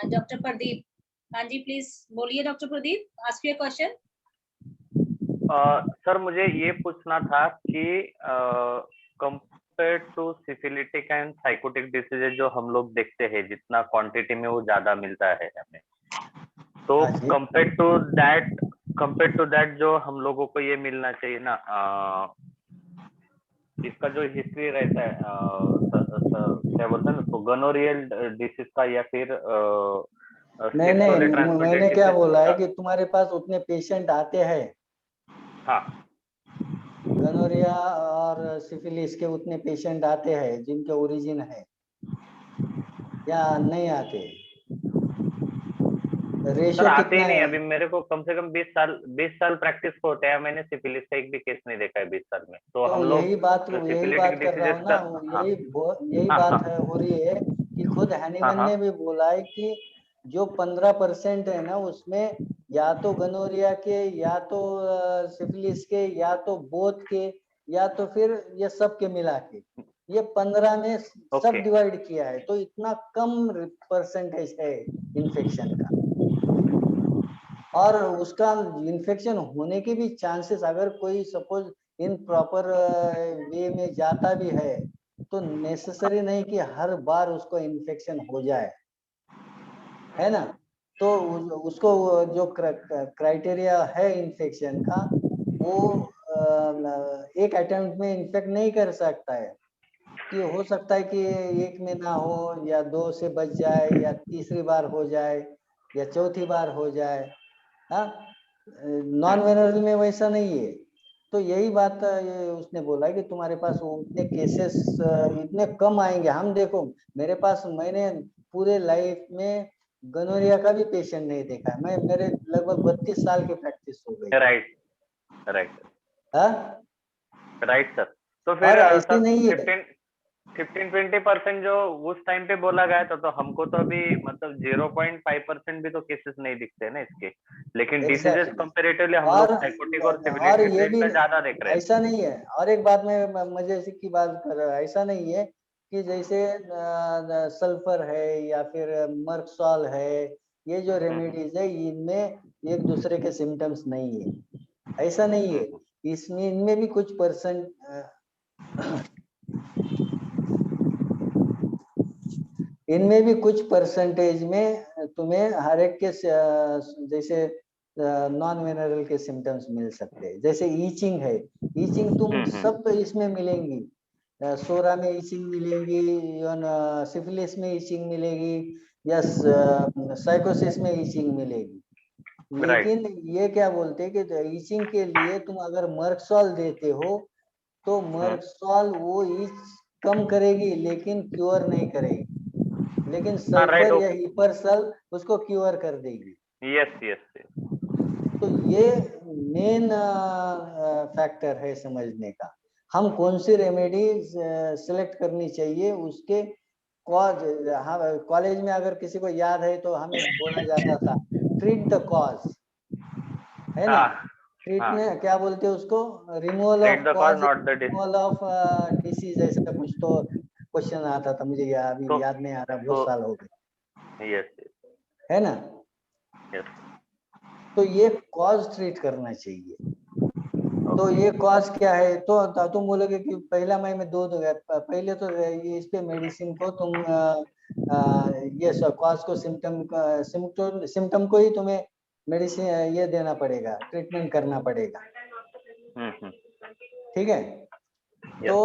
Doctor Pradeep, हाँ जी प्लीज बोलिए doctor Pradeep, ask your question. Sir मुझे ये पूछना था कि compare to syphilitic and sycotic diseases जो हम लोग देखते हैं, जितना क्वांटिटी में वो ज्यादा मिलता है हमें, तो कंपेयर टू दैट जो हम लोगों को ये मिलना चाहिए ना, इसका जो हिस्ट्री रहता है, क्या बोलते हैं उसको, गोनोरियल डिसीज का या फिर नहीं, मैंने क्या बोला है कि तुम्हारे पास उतने पेशेंट आते हैं। हाँ, गोनोरिया और सिफिलिस के उतने पेशेंट आते हैं जिनके ओरिजिन है या नहीं आते? सर रेशियो आते कितना ही नहीं। है? अभी मेरे को कम से कम 20 साल प्रैक्टिस को होते हैं, मैंने सिफिलिस का एक भी केस नहीं देखा है 20 साल में। तो हम लोग यही सिफिलिटिक बात कर रहा डिसीजेस हूँ का। ना, हाँ यही हाँ बात हाँ है, हो रही है कि खुद हाँ हैनीमन हाँ ने भी बोला है कि जो 15% है ना, उसमें या तो गनोरिया के, या तो सिफिलिस के, या तो बोथ के, या तो फिर ये सब के मिला के, ये 15 में सब ओके डिवाइड किया है। तो इतना कम परसेंटेज है इन्फेक्शन का, और उसका इन्फेक्शन होने के भी चांसेस, अगर कोई सपोज इन प्रॉपर वे में जाता भी है तो नेसेसरी नहीं कि हर बार उसको इन्फेक्शन हो जाए, है ना। तो उसको जो क्राइटेरिया है इन्फेक्शन का, वो एक अटेम्प्ट में इन्फेक्ट नहीं कर सकता है, कि हो सकता है कि एक में ना हो, या 2 से बच जाए, या तीसरी बार हो जाए, या चौथी बार हो जाए। हाँ, नॉन वेनरल में वैसा नहीं है। तो यही बात ये उसने बोला कि तुम्हारे पास उतने केसेस इतने कम आएंगे। हम देखो, मेरे पास, मैंने पूरे लाइफ में गनोरिया का भी पेशेंट नहीं देखा है। मेरे लगभग 32 साल की प्रैक्टिस हो गई। राइट राइट हाँ, राइट सर। तो और फिर ऐसे सर नहीं है। 15-20% जो उस टाइम पे बोला गया था, तो हमको तो अभी मतलब 0.5% भी तो केसेस नहीं दिखते ना इसके। लेकिन डिसीजेस एग्जैक्टली। कंपेरेटिवली हम लोग साइकोटिक और और सिविलिटी ये ट्रेट भी का ज्यादा देख रहे ऐसा नहीं है। और एक बात में मजे की बात कर रहा हूँ, ऐसा नहीं है कि जैसे सल्फर है या फिर मर्कसॉल है, ये जो रेमेडीज है इनमें एक दूसरे के सिम्टम्स नहीं है, ऐसा नहीं है। इसमें इनमें भी कुछ परसेंट, इनमें भी कुछ परसेंटेज में तुम्हें हर एक के जैसे नॉन वेनरल के सिम्टम्स मिल सकते हैं। जैसे ईचिंग है, ईचिंग तुम सब तो इसमें मिलेंगी, सोरा में ईचिंग मिलेगी, सिफिलिस में ईचिंग मिलेगी, या साइकोसिस में ईचिंग मिलेगी। लेकिन ये क्या बोलते हैं कि ईचिंग के लिए तुम अगर मर्कसॉल देते हो तो मर्कसॉल वो ईच कम करेगी लेकिन क्योर नहीं करेगी, लेकिन हाँ राइट सल्फर या ओके हिपरसल उसको क्योर कर देगी। Yes yes. तो ये मेन फैक्टर है समझने का। हम कौन सी रेमेडी सिलेक्ट करनी चाहिए, उसके कॉज। हाँ, कॉलेज में अगर किसी को याद है तो हमें बोला जाता था ट्रीट द कॉज, है ना। हाँ हाँ ट्रीटमेंट क्या बोलते हैं उसको, removal of treat the cause cause, not the disease. Removal of disease, ऐसा कुछ तो क्वेश्चन आता था मुझे, अभी तो याद नहीं आ रहा, तो बहुत साल हो गए, यस है ना। यस तो ये कॉज ट्रीट करना चाहिए। तो ये कॉज क्या है, तो तुम बोलोगे कि पहला मई में दो दूंगा, पहले तो ये इस पे मेडिसिन को तुम ये कॉज को सिम्टम को ही तुम्हें मेडिसिन ये देना पड़ेगा, ट्रीटमेंट करना पड़ेगा, ठीक है। तो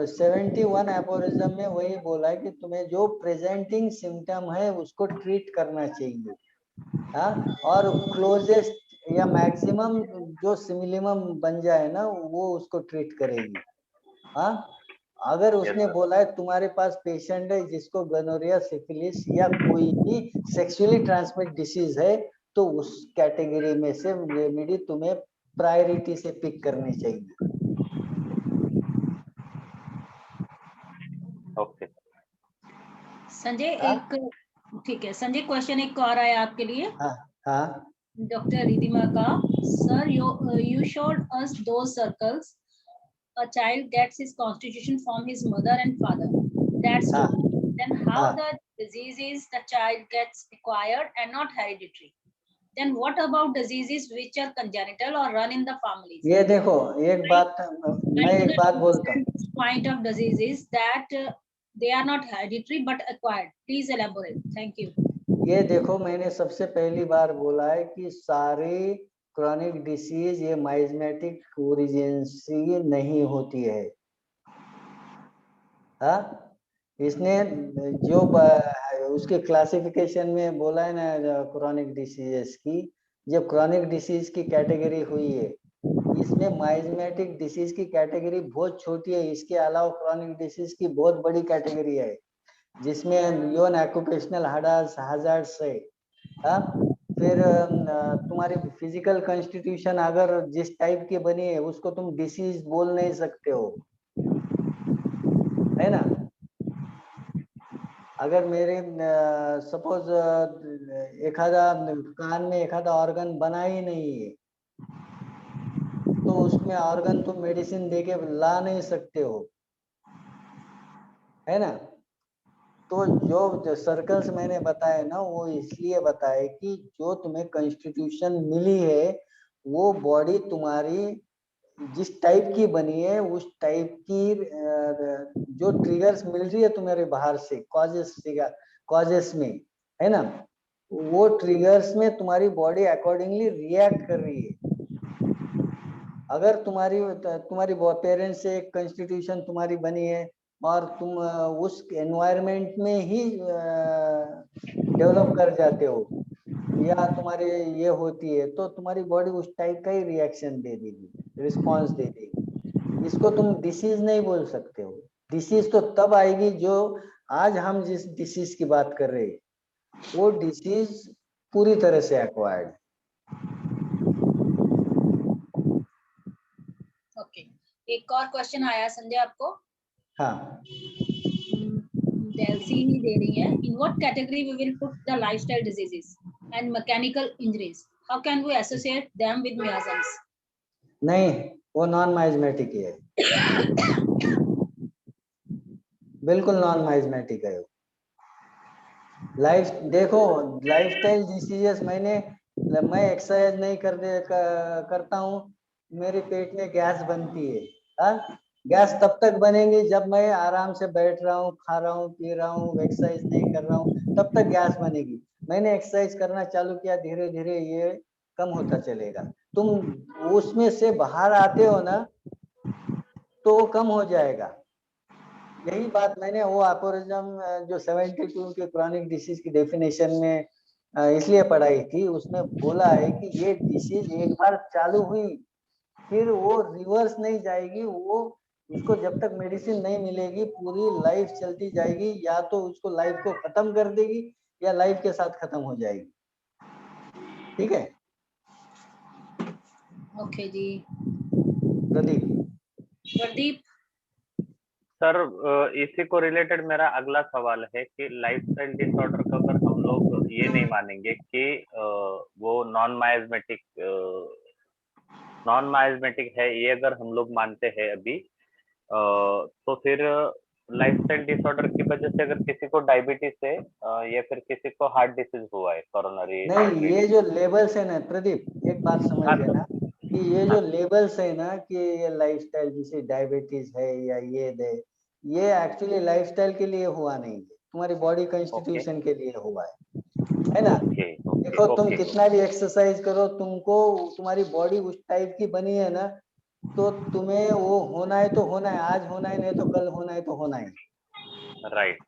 71 एपोरिज्म में वही बोला है कि तुम्हें जो प्रेजेंटिंग सिम्टम है उसको ट्रीट करना चाहिए। हाँ, और क्लोजेस्ट या मैक्सिमम जो सिमिलिमम बन जाए ना, वो उसको ट्रीट करेगी। हाँ, अगर उसने बोला है तुम्हारे पास पेशेंट है जिसको गनोरिया, सिफिलिस या कोई भी सेक्सुअली ट्रांसमिट डिसीज है, तो उस कैटेगरी में से रेमेडी तुम्हें प्रायोरिटी से पिक करनी चाहिए। ओके संजय हाँ एक, ठीक है संजय, क्वेश्चन एक और आया आपके लिए हाँ हाँ डॉक्टर रिधिमा का। Sir you showed us those circles. A child gets his constitution from his mother and father. That's हाँ true. Then how हाँ। the diseases the child gets acquired and not hereditary? Then what about diseases which are congenital or run in the families? ये देखो, एक बात मैं I एक बात बोलता हूँ। this point of diseases that they are not hereditary but acquired. Please elaborate. Thank you. ये देखो, मैंने सबसे पहली बार बोला है कि सारी क्रॉनिक डिसीज ये माइजमेटिक ओरिजिन से नहीं होती है। हाँ, इसने जो उसके क्लासिफिकेशन में बोला है ना क्रॉनिक डिसीजेस की, जब क्रॉनिक डिसीज की कैटेगरी हुई है, इसमें माइजमेटिक डिसीज की कैटेगरी बहुत छोटी है, इसके अलावा क्रॉनिक डिसीज की बहुत बड़ी कैटेगरी है जिसमें नॉन ऑक्यूपेशनल हजार्ड्स है। हाँ, फिर तुम्हारी फिजिकल कंस्टिट्यूशन अगर जिस टाइप की बनी है उसको तुम डिसीज बोल नहीं सकते हो, है ना। अगर मेरे सपोज एखादा कान में एखादा ऑर्गन बना ही नहीं है तो उसमें ऑर्गन तुम मेडिसिन देके ला नहीं सकते हो, है ना। तो जो सर्कल्स मैंने बताए ना वो इसलिए बताए कि जो तुम्हें कॉन्स्टिट्यूशन मिली है वो बॉडी तुम्हारी जिस टाइप की बनी है उस टाइप की जो ट्रिगर्स मिल रही है तुम्हारे बाहर से कॉजेस में, है ना, वो ट्रिगर्स में तुम्हारी बॉडी अकॉर्डिंगली रिएक्ट कर रही है। अगर तुम्हारी पेरेंट्स से एक कॉन्स्टिट्यूशन तुम्हारी बनी है और तुम उस एनवायरनमेंट में ही डेवलप कर जाते हो या तुम्हारे ये होती है तो तुम्हारी बॉडी उस टाइप का ही रिएक्शन दे देगी, रिस्पॉन्स दे देगी। इसको तुम डिसीज नहीं बोल सकते हो। डिसीज तो तब आएगी जो आज हम जिस डिसीज की बात कर रहे हैं वो डिसीज पूरी तरह से एक्वायर्ड। ओके, एक और क्वेश्चन आया संजय आपको। हाँ, डेल्सी दे रही है, in what category we will put the lifestyle diseases and mechanical injuries, how can we associate them with miasms? नहीं, वो नॉन माइजमेटिक है, बिल्कुल नॉन माइजमेटिक है। देखो लाइफस्टाइल डिसीजेस मैं एक्सरसाइज नहीं करता हूँ, मेरे पेट में गैस बनती है। हाँ, गैस तब तक बनेगी जब मैं आराम से बैठ रहा हूँ, खा रहा हूँ, पी रहा हूँ, एक्सरसाइज नहीं कर रहा हूँ, तब तक गैस बनेगी। मैंने एक्सरसाइज करना चालू किया, धीरे धीरे ये कम होता चलेगा। तुम उसमें से बाहर आते हो ना तो वो कम हो जाएगा। यही बात मैंने वो एफोरिज्म जो 72 के क्रॉनिक डिसीज की डेफिनेशन में इसलिए पढ़ाई थी, उसमें बोला है कि ये डिसीज एक बार चालू हुई फिर वो रिवर्स नहीं जाएगी, वो उसको जब तक मेडिसिन नहीं मिलेगी पूरी लाइफ चलती जाएगी, या तो उसको लाइफ को खत्म कर देगी या लाइफ के साथ खत्म हो जाएगी। ठीक है, ओके जी। प्रदीप। सर इसी को रिलेटेड मेरा अगला सवाल है कि लाइफस्टाइल डिसऑर्डर का अगर हम लोग ये नहीं मानेंगे कि वो नॉन माइजमेटिक है, ये अगर हम लोग मानते हैं अभी, तो फिर लाइफस्टाइल डिसऑर्डर की वजह से अगर किसी को डायबिटीज है या फिर किसी को हार्ट डिसीज हुआ है, कोरोनरी नहीं, ये जो लेबल्स है ना प्रदीप, एक बात समझ लेना कि ये जो लेबल्स है ना कि ये लाइफस्टाइल जैसे डायबिटीज है या ये एक्चुअली लाइफस्टाइल के लिए हुआ नहीं है, तुम्हारी बॉडी कॉन्स्टिट्यूशन के लिए हुआ है ना। देखो तुम कितना भी एक्सरसाइज करो, तुम्हारी बॉडी उस टाइप की बनी है ना, तो तुम्हें वो होना है तो होना है, आज होना है नहीं तो कल होना है तो होना है। राइट।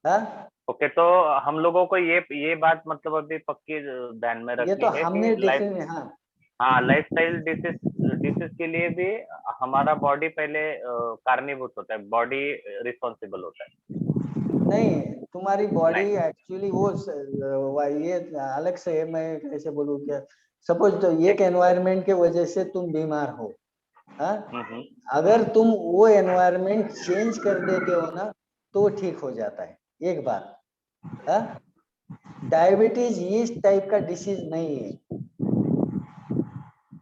हाँ, ओके, तो हम लोगों को ये बात मतलब अभी पक्की ध्यान में ये रखनी तो है हमने कि हाँ लाइफस्टाइल डिसीज के लिए भी हमारा बॉडी पहले कारणीभूत होता है, बॉडी रिस्पॉन्सिबल होता है। नहीं, तुम्हारी बॉडी एक्चुअली वो ये अलग से है, मैं कैसे बोलूँ क्या, सपोज तो एक एनवायरनमेंट के वजह से तुम बीमार हो, हाँ, अगर तुम वो एनवायरनमेंट चेंज कर देते हो ना तो वो ठीक हो जाता है। एक बात, हाँ, डायबिटीज इस टाइप का डिसीज नहीं है।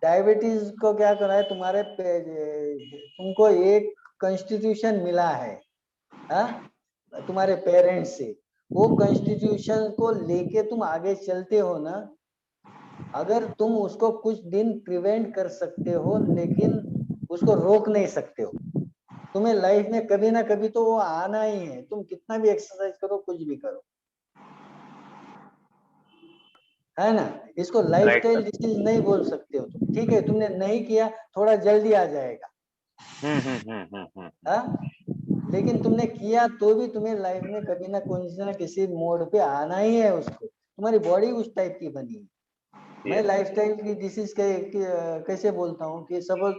डायबिटीज को क्या करा है, तुमको एक कॉन्स्टिट्यूशन मिला है, हाँ, तुम्हारे पेरेंट्स से, वो कॉन्स्टिट्यूशन को लेके तुम आगे चलते हो ना, अगर तुम उसको कुछ दिन प्रिवेंट कर सकते हो लेकिन उसको रोक नहीं सकते हो, तुम्हें लाइफ में कभी ना कभी तो वो आना ही है, तुम कितना भी एक्सरसाइज करो, कुछ भी करो, है ना। इसको लाइफस्टाइल डिसीज नहीं बोल सकते हो तुम। ठीक है, तुमने नहीं किया, थोड़ा जल्दी आ जाएगा, हाँ, लेकिन तुमने किया तो भी तुम्हें लाइफ में कभी ना किसी मोड पे आना ही है उसको, तुम्हारी बॉडी उस टाइप की बनी है। मैं लाइफस्टाइल की डिसीज कैसे बोलता हूँ कि सपोज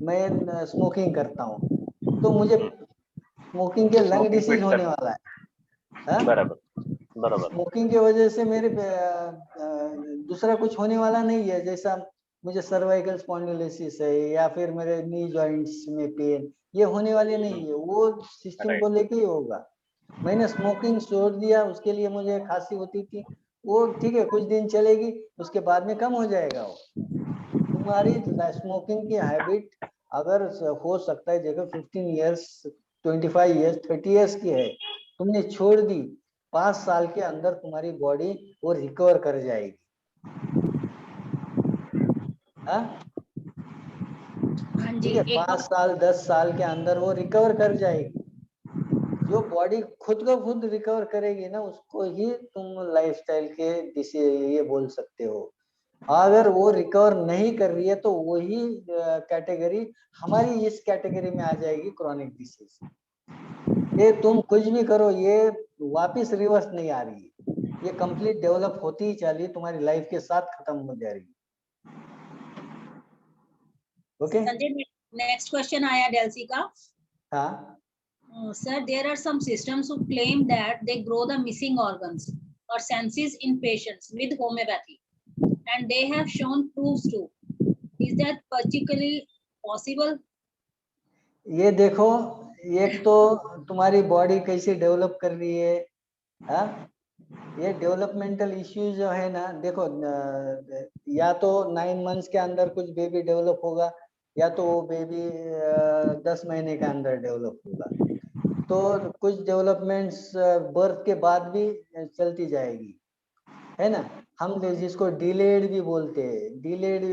मैं स्मोकिंग करता हूँ तो मुझे स्मोकिंग के लंग डिसीज होने वाला है। बराबर। स्मोकिंग की वजह से मेरे दूसरा कुछ होने वाला नहीं है, जैसा मुझे सर्वाइकल स्पॉन्डिलोसिस है या फिर मेरे नी जॉइंट्स में पेन, ये होने वाले नहीं है, वो सिस्टम को लेके ही होगा। मैंने स्मोकिंग छोड़ दिया, उसके लिए मुझे खांसी होती थी, वो ठीक है कुछ दिन चलेगी, उसके बाद में कम हो जाएगा। वो तुम्हारी स्मोकिंग की हैबिट अगर हो सकता है जगह 15 इयर्स 25 इयर्स 30 इयर्स की है, तुमने छोड़ दी, 5 साल के अंदर तुम्हारी बॉडी वो रिकवर कर जाएगी। हाँ ठीक है, 5 साल 10 साल के अंदर वो रिकवर कर जाएगी। जो बॉडी खुद को खुद रिकवर करेगी ना, उसको ही तुम लाइफस्टाइल के ये बोल सकते हो। अगर वो रिकवर नहीं कर रही है तो वही कैटेगरी हमारी इस कैटेगरी में आ जाएगी, क्रॉनिक डिसीज। ये तुम कुछ भी करो, ये वापस रिवर्स नहीं आ रही है, ये कंप्लीट डेवलप होती ही चली, तुम्हारी लाइफ के साथ खत्म हो जाएगी। ओके संजय, नेक्स्ट क्वेश्चन आया डेल्सी का। हाँ Sir, there are some systems who claim that they grow the missing organs or senses in patients with homeopathy, and they have shown proofs too. Is that particularly possible? ये देखो, एक तो तुम्हारी body कैसे develop कर रही है, हाँ ये डेवलपमेंटल इश्यूज जो है ना, देखो या तो 9 मंथ्स के अंदर कुछ बेबी डेवलप होगा, या तो वो बेबी 10 महीने के अंदर डेवलप होगा। तो कुछ डेवलपमेंट्स बर्थ के बाद भी चलती जाएगी, है ना। हम जिसको डिलेड भी बोलते हैं, डिलेड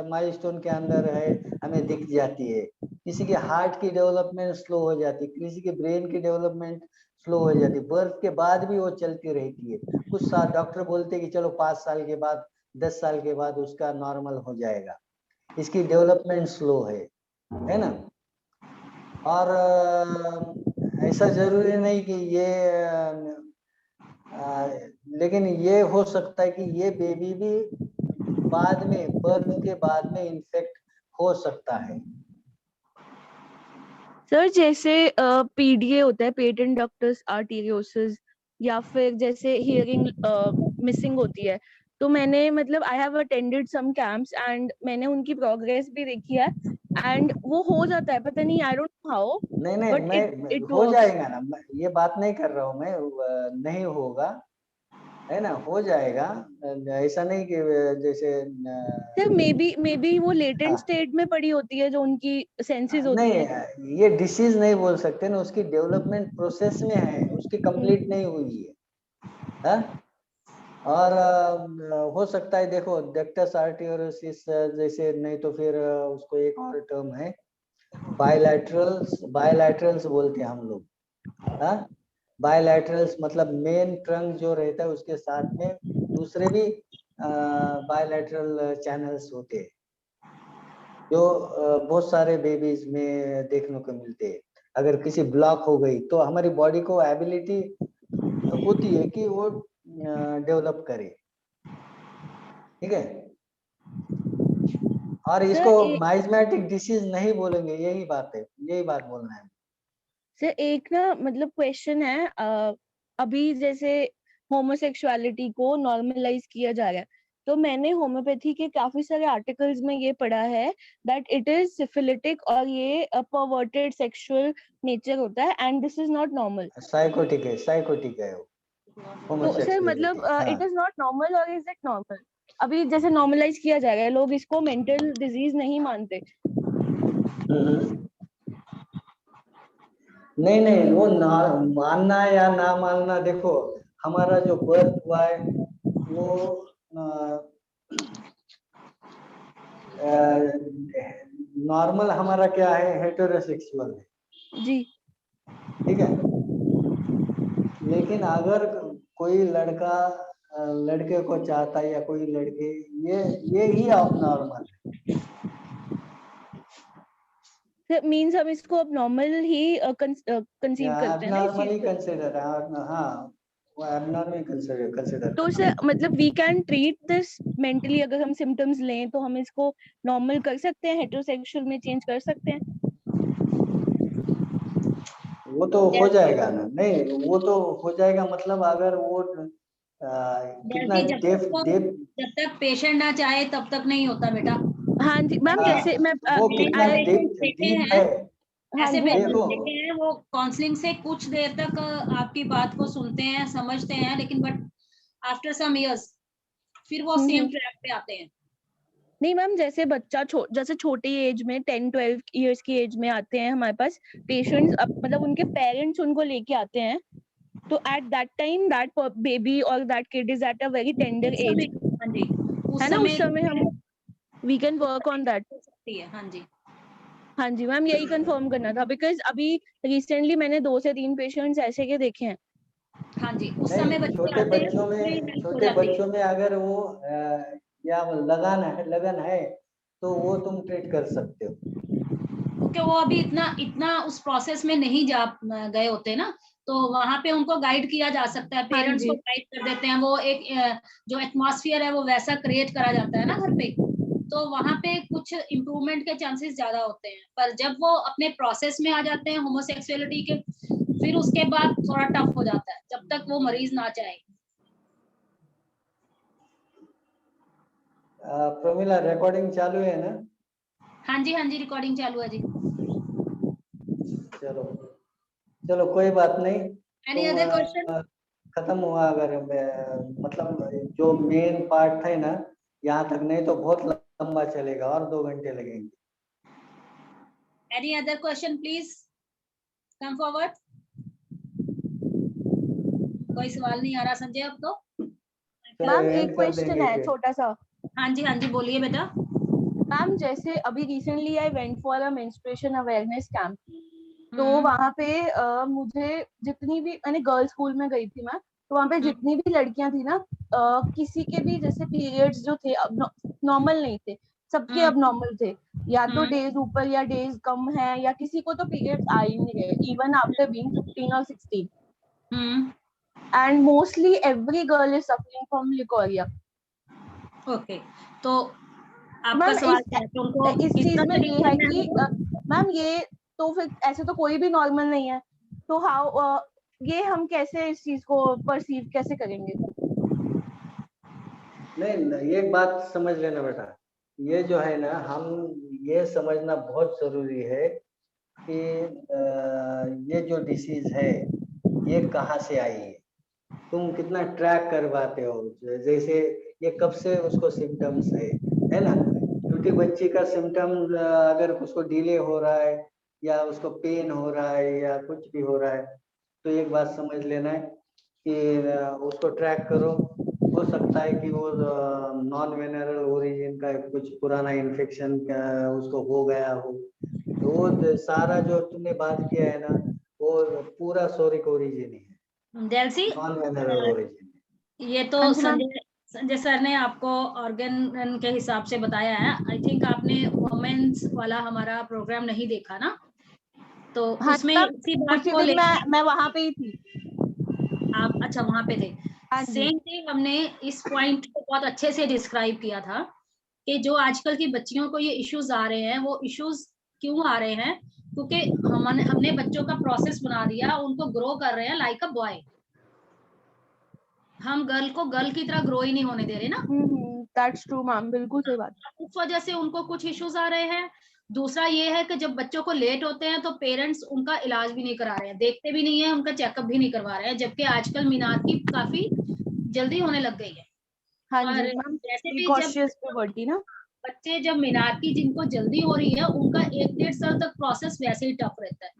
माइलस्टोन के अंदर है, हमें दिख जाती है। किसी के हार्ट की डेवलपमेंट स्लो हो जाती है, किसी के ब्रेन की डेवलपमेंट स्लो हो जाती है, बर्थ के बाद भी वो चलती रहती है। कुछ डॉक्टर बोलते हैं कि चलो 5 साल के बाद 10 साल के बाद उसका नॉर्मल हो जाएगा, इसकी डेवलपमेंट स्लो है ना। और ऐसा जरूरी नहीं कि ये लेकिन ये हो सकता है कि ये बेबी भी बाद में, बर्थ के बाद में इन्फेक्ट हो सकता है। सर जैसे पीडीए होता है, पेटेंट डक्टस आर्टेरियोसिस, या फिर जैसे हियरिंग मिसिंग होती है, तो मैंने मतलब I have attended some camps and मैंने उनकी प्रोग्रेस भी देखी है, एंड वो हो जाता है, पता नहीं आई डोंट नो हाउ, नहीं बट मैं इट हो वर्क्स। जाएगा ना, ये बात नहीं कर रहा हूँ मैं, नहीं होगा, है ना, हो जाएगा। ऐसा नहीं कि जैसे सर मे बी वो लेटेंट स्टेट में पड़ी होती है जो उनकी सेंसेस होती नहीं, है। ये डिसीज नहीं बोल सकते ना, उसकी डेवलपमेंट प्रोसेस में है, उसकी कंप्लीट नहीं हुई है। और हो सकता है, देखो डक्टस आर्टेरियोसिस जैसे, नहीं तो फिर उसको एक और टर्म है बायलैटरल्स बोलते हैं हम लोग। हाँ बायलैटरल्स मतलब मेन ट्रंक जो रहता है उसके साथ में दूसरे भी बायलैटरल चैनल्स होते हैं, जो बहुत सारे बेबीज में देखने को मिलते हैं। अगर किसी ब्लॉक हो गई तो हमारी बॉडी को एबिलिटी होती है कि वो डेवलप करे, ठीक है। और इसको माइजमेटिक डिसीज नहीं बोलेंगे, यही बात है, यही बात बोलना है। सर एक ना मतलब क्वेश्चन है, अभी जैसे होमोसेक्सुअलिटी को नॉर्मलाइज किया जा रहा है, तो मैंने होम्योपैथी के काफी सारे आर्टिकल्स में ये पढ़ा है दैट इट इज सिफिलिटिक और ये परवर्टेड सेक्सुअल नेचर होता है and this is not normal. Psychotic है वो, तो सर मतलब इट इज नॉट नॉर्मल और इज इट नॉर्मल? अभी जैसे नॉर्मलाइज किया जा रहा है, लोग इसको मेंटल डिजीज नहीं मानते। नहीं वो मानना या ना मानना, देखो हमारा जो बर्थ हुआ है वो नॉर्मल हमारा क्या है, हेटेरोसेक्सुअल है जी, ठीक है। लेकिन अगर कोई लड़का लड़के को चाहता है या कोई लड़के, ये ही अब नॉर्मल है। मींस हम इसको अब नॉर्मल ही कंसीव करते हैं ना इस नॉर्मली चीज को। कंसिडर, हाँ वो एबनॉर्मल कंसिडर तो सर मतलब we can treat this mentally, अगर हम सिम्टम्स लें तो हम इसको नॉर्मल कर सकते हैं, हेटेरोसेक्सुअल में चेंज कर सकते हैं? वो तो हो जाएगा ना, नहीं वो तो हो जाएगा, मतलब अगर वो कितना जब डेफ तक डेफ जब तक पेशेंट ना चाहे तब तक नहीं होता बेटा। हाँ जी मैम, जैसे मैं वो कितना ऐसे डीप पेशेंट देखे डीप हैं, है। हाँ ऐसे जी हाँ पेशेंट देखो देखे हैं, वो काउंसलिंग से कुछ देर तक आपकी बात को सुनते हैं, समझते हैं, लेकिन बट आफ्टर सम इयर्स फिर वो सेम ट्रैक पे आते हैं। नहीं मैम, जैसे बच्चा जैसे छोटी एज में 10-12 इयर्स की एज में आते हैं हमारे पास पेशेंट्स, मतलब उनके पेरेंट्स उनको लेके आते हैं, तो at that time that baby और that kid is at a very tender उस एज, समय, हाँ जी, है ना, उस समय हम we can work on that. हो सकती है। हाँ जी, हाँ जी मैम, यही कंफर्म करना था, बिकॉज अभी रिसेंटली मैंने 2 से 3 पेशेंट्स ऐसे के देखे हैं। हाँ जी, उस समय नहीं, बच्चे छोटे आते हैं, बच्चों पूरी में हेल्प हो छोटे जाती है। बच्चों में अगर वो या लगन है तो वो तुम ट्रीट कर सकते हो, क्योंकि वो अभी इतना इतना उस प्रोसेस में नहीं जा गए होते ना, तो वहां पे उनको गाइड किया जा सकता है, हाँ पेरेंट्स जी को गाइड कर देते हैं, वो एक जो एटमॉस्फेयर है वो वैसा क्रिएट करा जाता है ना घर पे, तो वहां पे कुछ इम्प्रूवमेंट के चांसेस ज्यादा होते हैं। पर जब वो अपने प्रोसेस में आ जाते हैं होमोसेक्सुअलिटी के, फिर उसके बाद थोड़ा टफ हो जाता है, जब तक वो मरीज ना चाहे। प्रमिला रिकॉर्डिंग चालू है ना? हाँ जी, रिकॉर्डिंग चालू है जी। चलो चलो कोई बात नहीं, एनी तुम अदर क्वेश्चन? खत्म हुआ अगर मतलब जो मेन पार्ट है ना, यहाँ तक, नहीं तो बहुत लंबा चलेगा और 2 घंटे लगेंगे। Any other question please come forward. कोई सवाल नहीं आ रहा संजय अब तो? चलो मैम, एक एंड कर क्वेश्चन देंगे है फिर। छोटा सा। हाँ जी, बोलिए बेटा। मैम, जैसे अभी recently I went for a menstruation awareness camp, तो वहां पे मुझे जितनी भी, मैंने गर्ल्स स्कूल में गई थी मैं, तो वहां पे जितनी भी लड़कियां थी ना, किसी के भी जैसे पीरियड्स जो थे अब नॉर्मल नहीं थे, सबके अब नॉर्मल थे, या तो डेज ऊपर या डेज कम है, या किसी को तो पीरियड्स आ ही नहीं रहे इवन आफ्टर बीइंग 15 और 16, and mostly every girl is suffering from leucorrhoea. Okay, तो आपका मैम सवाल क्या है कि उनको इस किस चीज में तरह ये तरीके है से कि मैम ये तो फिर ऐसे तो कोई भी नॉर्मल नहीं है, तो हाउ ये हम कैसे इस चीज को परसीव कैसे करेंगे? नहीं, एक बात समझ लेना बेटा, ये जो है ना, हम ये समझना बहुत जरूरी है कि ये जो डिसीज है ये कहाँ से आई है, तुम कितना ट्रैक कर पाते हो, जैसे ये कब से उसको सिम्टम्स है ना, क्योंकि बच्ची का सिम्टम अगर उसको डिले हो रहा है या उसको पेन हो रहा है या कुछ भी हो रहा है, तो एक बात समझ लेना है कि उसको ट्रैक करो, हो सकता है कि वो नॉन वेनरल ओरिजिन का कुछ पुराना इन्फेक्शन उसको हो गया हो, तो वो सारा जो तुमने बात किया है ना, वो पूरा सोरिक ओरिजिन ही है, डेल्सी, नॉन वेनरल ओरिजिन। ये तो हाँ जी मैम। संजय सर ने आपको ऑर्गन के हिसाब से बताया है। आई थिंक आपने वुमेन्स वाला हमारा प्रोग्राम नहीं देखा ना, तो हाँ उसमें मैम, इसी बात उसी को दिन लेके मैं वहां पे ही थी। आप अच्छा वहां पे थे। हाँ जी सेम थिंग, हमने इस पॉइंट को बहुत अच्छे से डिस्क्राइब किया था कि जो आजकल की बच्चियों को ये इश्यूज आ रहे हैं, वो इश्यूज क्यों आ रहे हैं, क्योंकि हमने बच्चों का प्रोसेस बना दिया, उनको ग्रो कर रहे हैं लाइक अ बॉय, हम गर्ल को गर्ल की तरह ग्रो ही नहीं होने दे रहे ना, दैट्स ट्रू मैम, बिल्कुल सही बात। उस वजह से उनको कुछ इश्यूज आ रहे हैं। दूसरा ये है कि जब बच्चों को लेट होते हैं तो पेरेंट्स उनका इलाज भी नहीं करा रहे हैं, देखते भी नहीं है, उनका चेकअप भी नहीं करवा रहे हैं, जबकि आजकल मीनार की काफी जल्दी होने लग गई है। हाँ जी और मैम, जैसे भी जब प्रिकॉशियस पुबर्टी ना। बच्चे जब मीनार की जिनको जल्दी हो रही है, उनका 1-1.5 साल तक प्रोसेस वैसे ही टफ रहता है,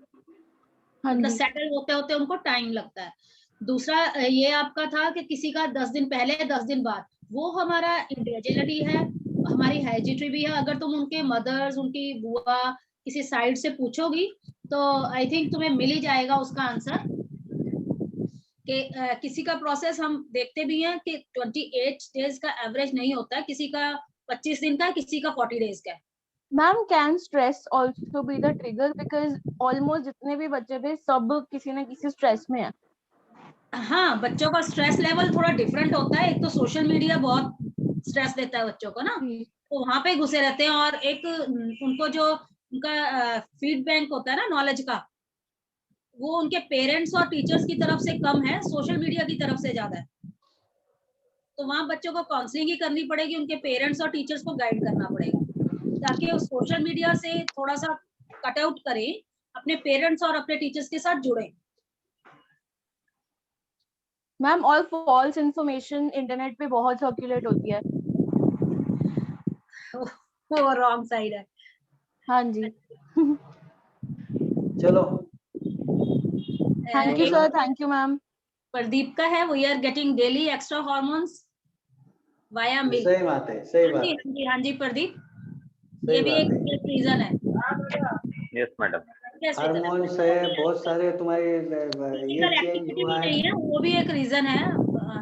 हाँ मतलब जी सेटल होते होते उनको टाइम लगता है। दूसरा ये आपका था कि किसी का 10 दिन पहले 10 दिन बाद, वो हमारा इंडिविजुअलिटी है, हमारी हेरिडिटी भी है। अगर तुम उनके मदर्स, उनकी बुआ किसी साइड से पूछोगी तो आई थिंक तुम्हें मिल ही जाएगा उसका आंसर कि किसी का प्रोसेस हम देखते भी हैं कि 28 डेज का एवरेज नहीं होता है, किसी का 25 दिन का, किसी का 40 डेज का है। Ma'am, can stress also be the trigger, because almost जितने भी बच्चे थे सब किसी न किसी स्ट्रेस में है। हाँ, बच्चों का स्ट्रेस लेवल थोड़ा डिफरेंट होता है। एक तो सोशल मीडिया बहुत स्ट्रेस देता है बच्चों को ना, तो वहां पे घुसे रहते हैं, और एक उनको जो उनका फीड बैंक होता है ना नॉलेज का, वो उनके पेरेंट्स और टीचर्स की तरफ से कम है, सोशल मीडिया की तरफ से ज्यादा है। तो वहां बच्चों को काउंसलिंग ही करनी पड़ेगी, उनके पेरेंट्स और टीचर्स को गाइड करना पड़ेगा, ताकि वो सोशल मीडिया से थोड़ा सा कट आउट करें, अपने पेरेंट्स और अपने टीचर्स के साथ जुड़ें। मैम, और फॉल्स इंफॉर्मेशन इंटरनेट पे बहुत सर्कुलेट होती है। वो रॉन्ग साइड है। हाँ जी। चलो, थैंक यू एक sir, thank you ma'am. Pradeep का है, we are getting daily extra hormones via milk. सही बात है, सही बात है, हाँ जी प्रदीप, सही ये भी बात है। एक रीजन है। Yes madam. हार्मोन्स है, बहुत सारे तुम्हारे ये फिजिकल चेंज एक्टिविटी हुआ भी है। नहीं है, वो भी एक रीजन है।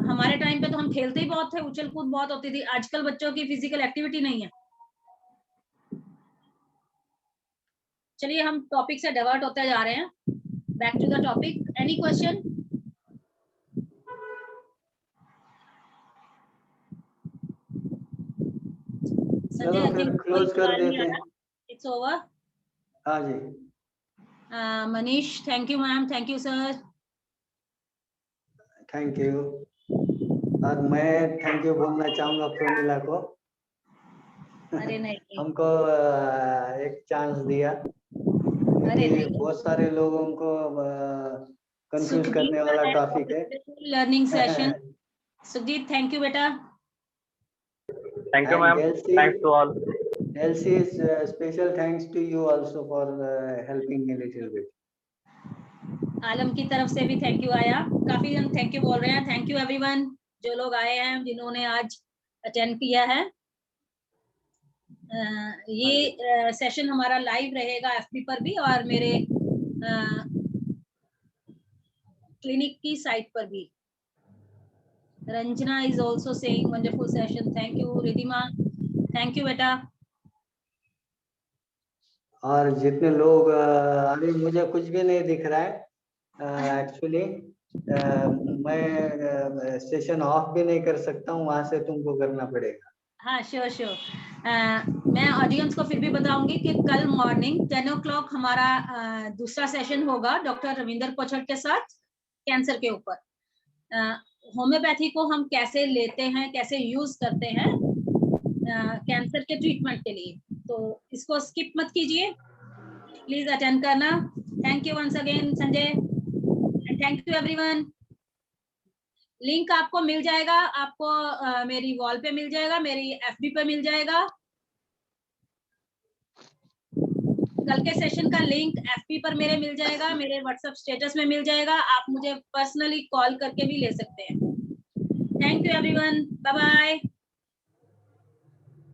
हमारे टाइम पे तो हम खेलते ही बहुत थे, उछल कूद बहुत होती थी, आजकल बच्चों की फिजिकल एक्टिविटी नहीं है। चलिए हम टॉपिक से डाइवर्ट होते जा रहे हैं, back to the topic. Any question? Sanjay, चलो आई फिर थिंक कोई क्लोज कर सवाल नहीं देते आ हैं। रहा, इट्स ओवर। हाँ जी, Manish, thank you ma'am, thank you sir. Thank you. और मैं थैंक यू बोलना चाहूंगा प्रोमिला को। अरे नहीं, हमको एक चांस दिया, अरे क्योंकि नहीं, बहुत सारे लोगों को कंफ्यूज सुखदीप करने वाला का टॉपिक है। Learning session. Sukhdeep, thank you बेटा। Thank you And ma'am, Elsie, thanks to all. Elsie is special thanks to you also for helping me little bit. आलम की तरफ से भी थैंक यू आया, काफी जन थैंक यू बोल रहे हैं। थैंक यू एवरीवन जो लोग आए हैं, जिन्होंने आज अटेंड किया है। ये सेशन हमारा लाइव रहेगा एफबी पर भी, और मेरे क्लिनिक की साइट पर भी। Ranjana is also saying wonderful session, thank you. Ridhima, thank you बेटा। और जितने लोग अभी मुझे कुछ भी नहीं दिख रहा है एक्चुअली, मैं सेशन ऑफ भी नहीं कर सकता हूँ, वहां से तुमको करना पड़ेगा। हाँ श्योर श्योर। मैं ऑडियंस को फिर भी बताऊंगी कि कल मॉर्निंग 10 o'clock हमारा दूसरा सेशन होगा डॉक्टर रविंदर पोछट के साथ, कैंसर के ऊपर। होम्योपैथी को हम कैसे लेते हैं, कैसे यूज करते हैं कैंसर के ट्रीटमेंट के लिए, तो इसको स्किप मत कीजिए, प्लीज अटेंड करना। Thank you once again Sanjay, and thank you everyone. Link आपको मिल जाएगा, आपको मेरी वॉल पे मिल जाएगा, मेरी एफबी पे मिल जाएगा। कल के सेशन का लिंक एफबी पर मेरे मिल जाएगा, मेरे व्हाट्सएप स्टेटस में मिल जाएगा, आप मुझे पर्सनली कॉल करके भी ले सकते हैं। Thank you everyone, bye bye.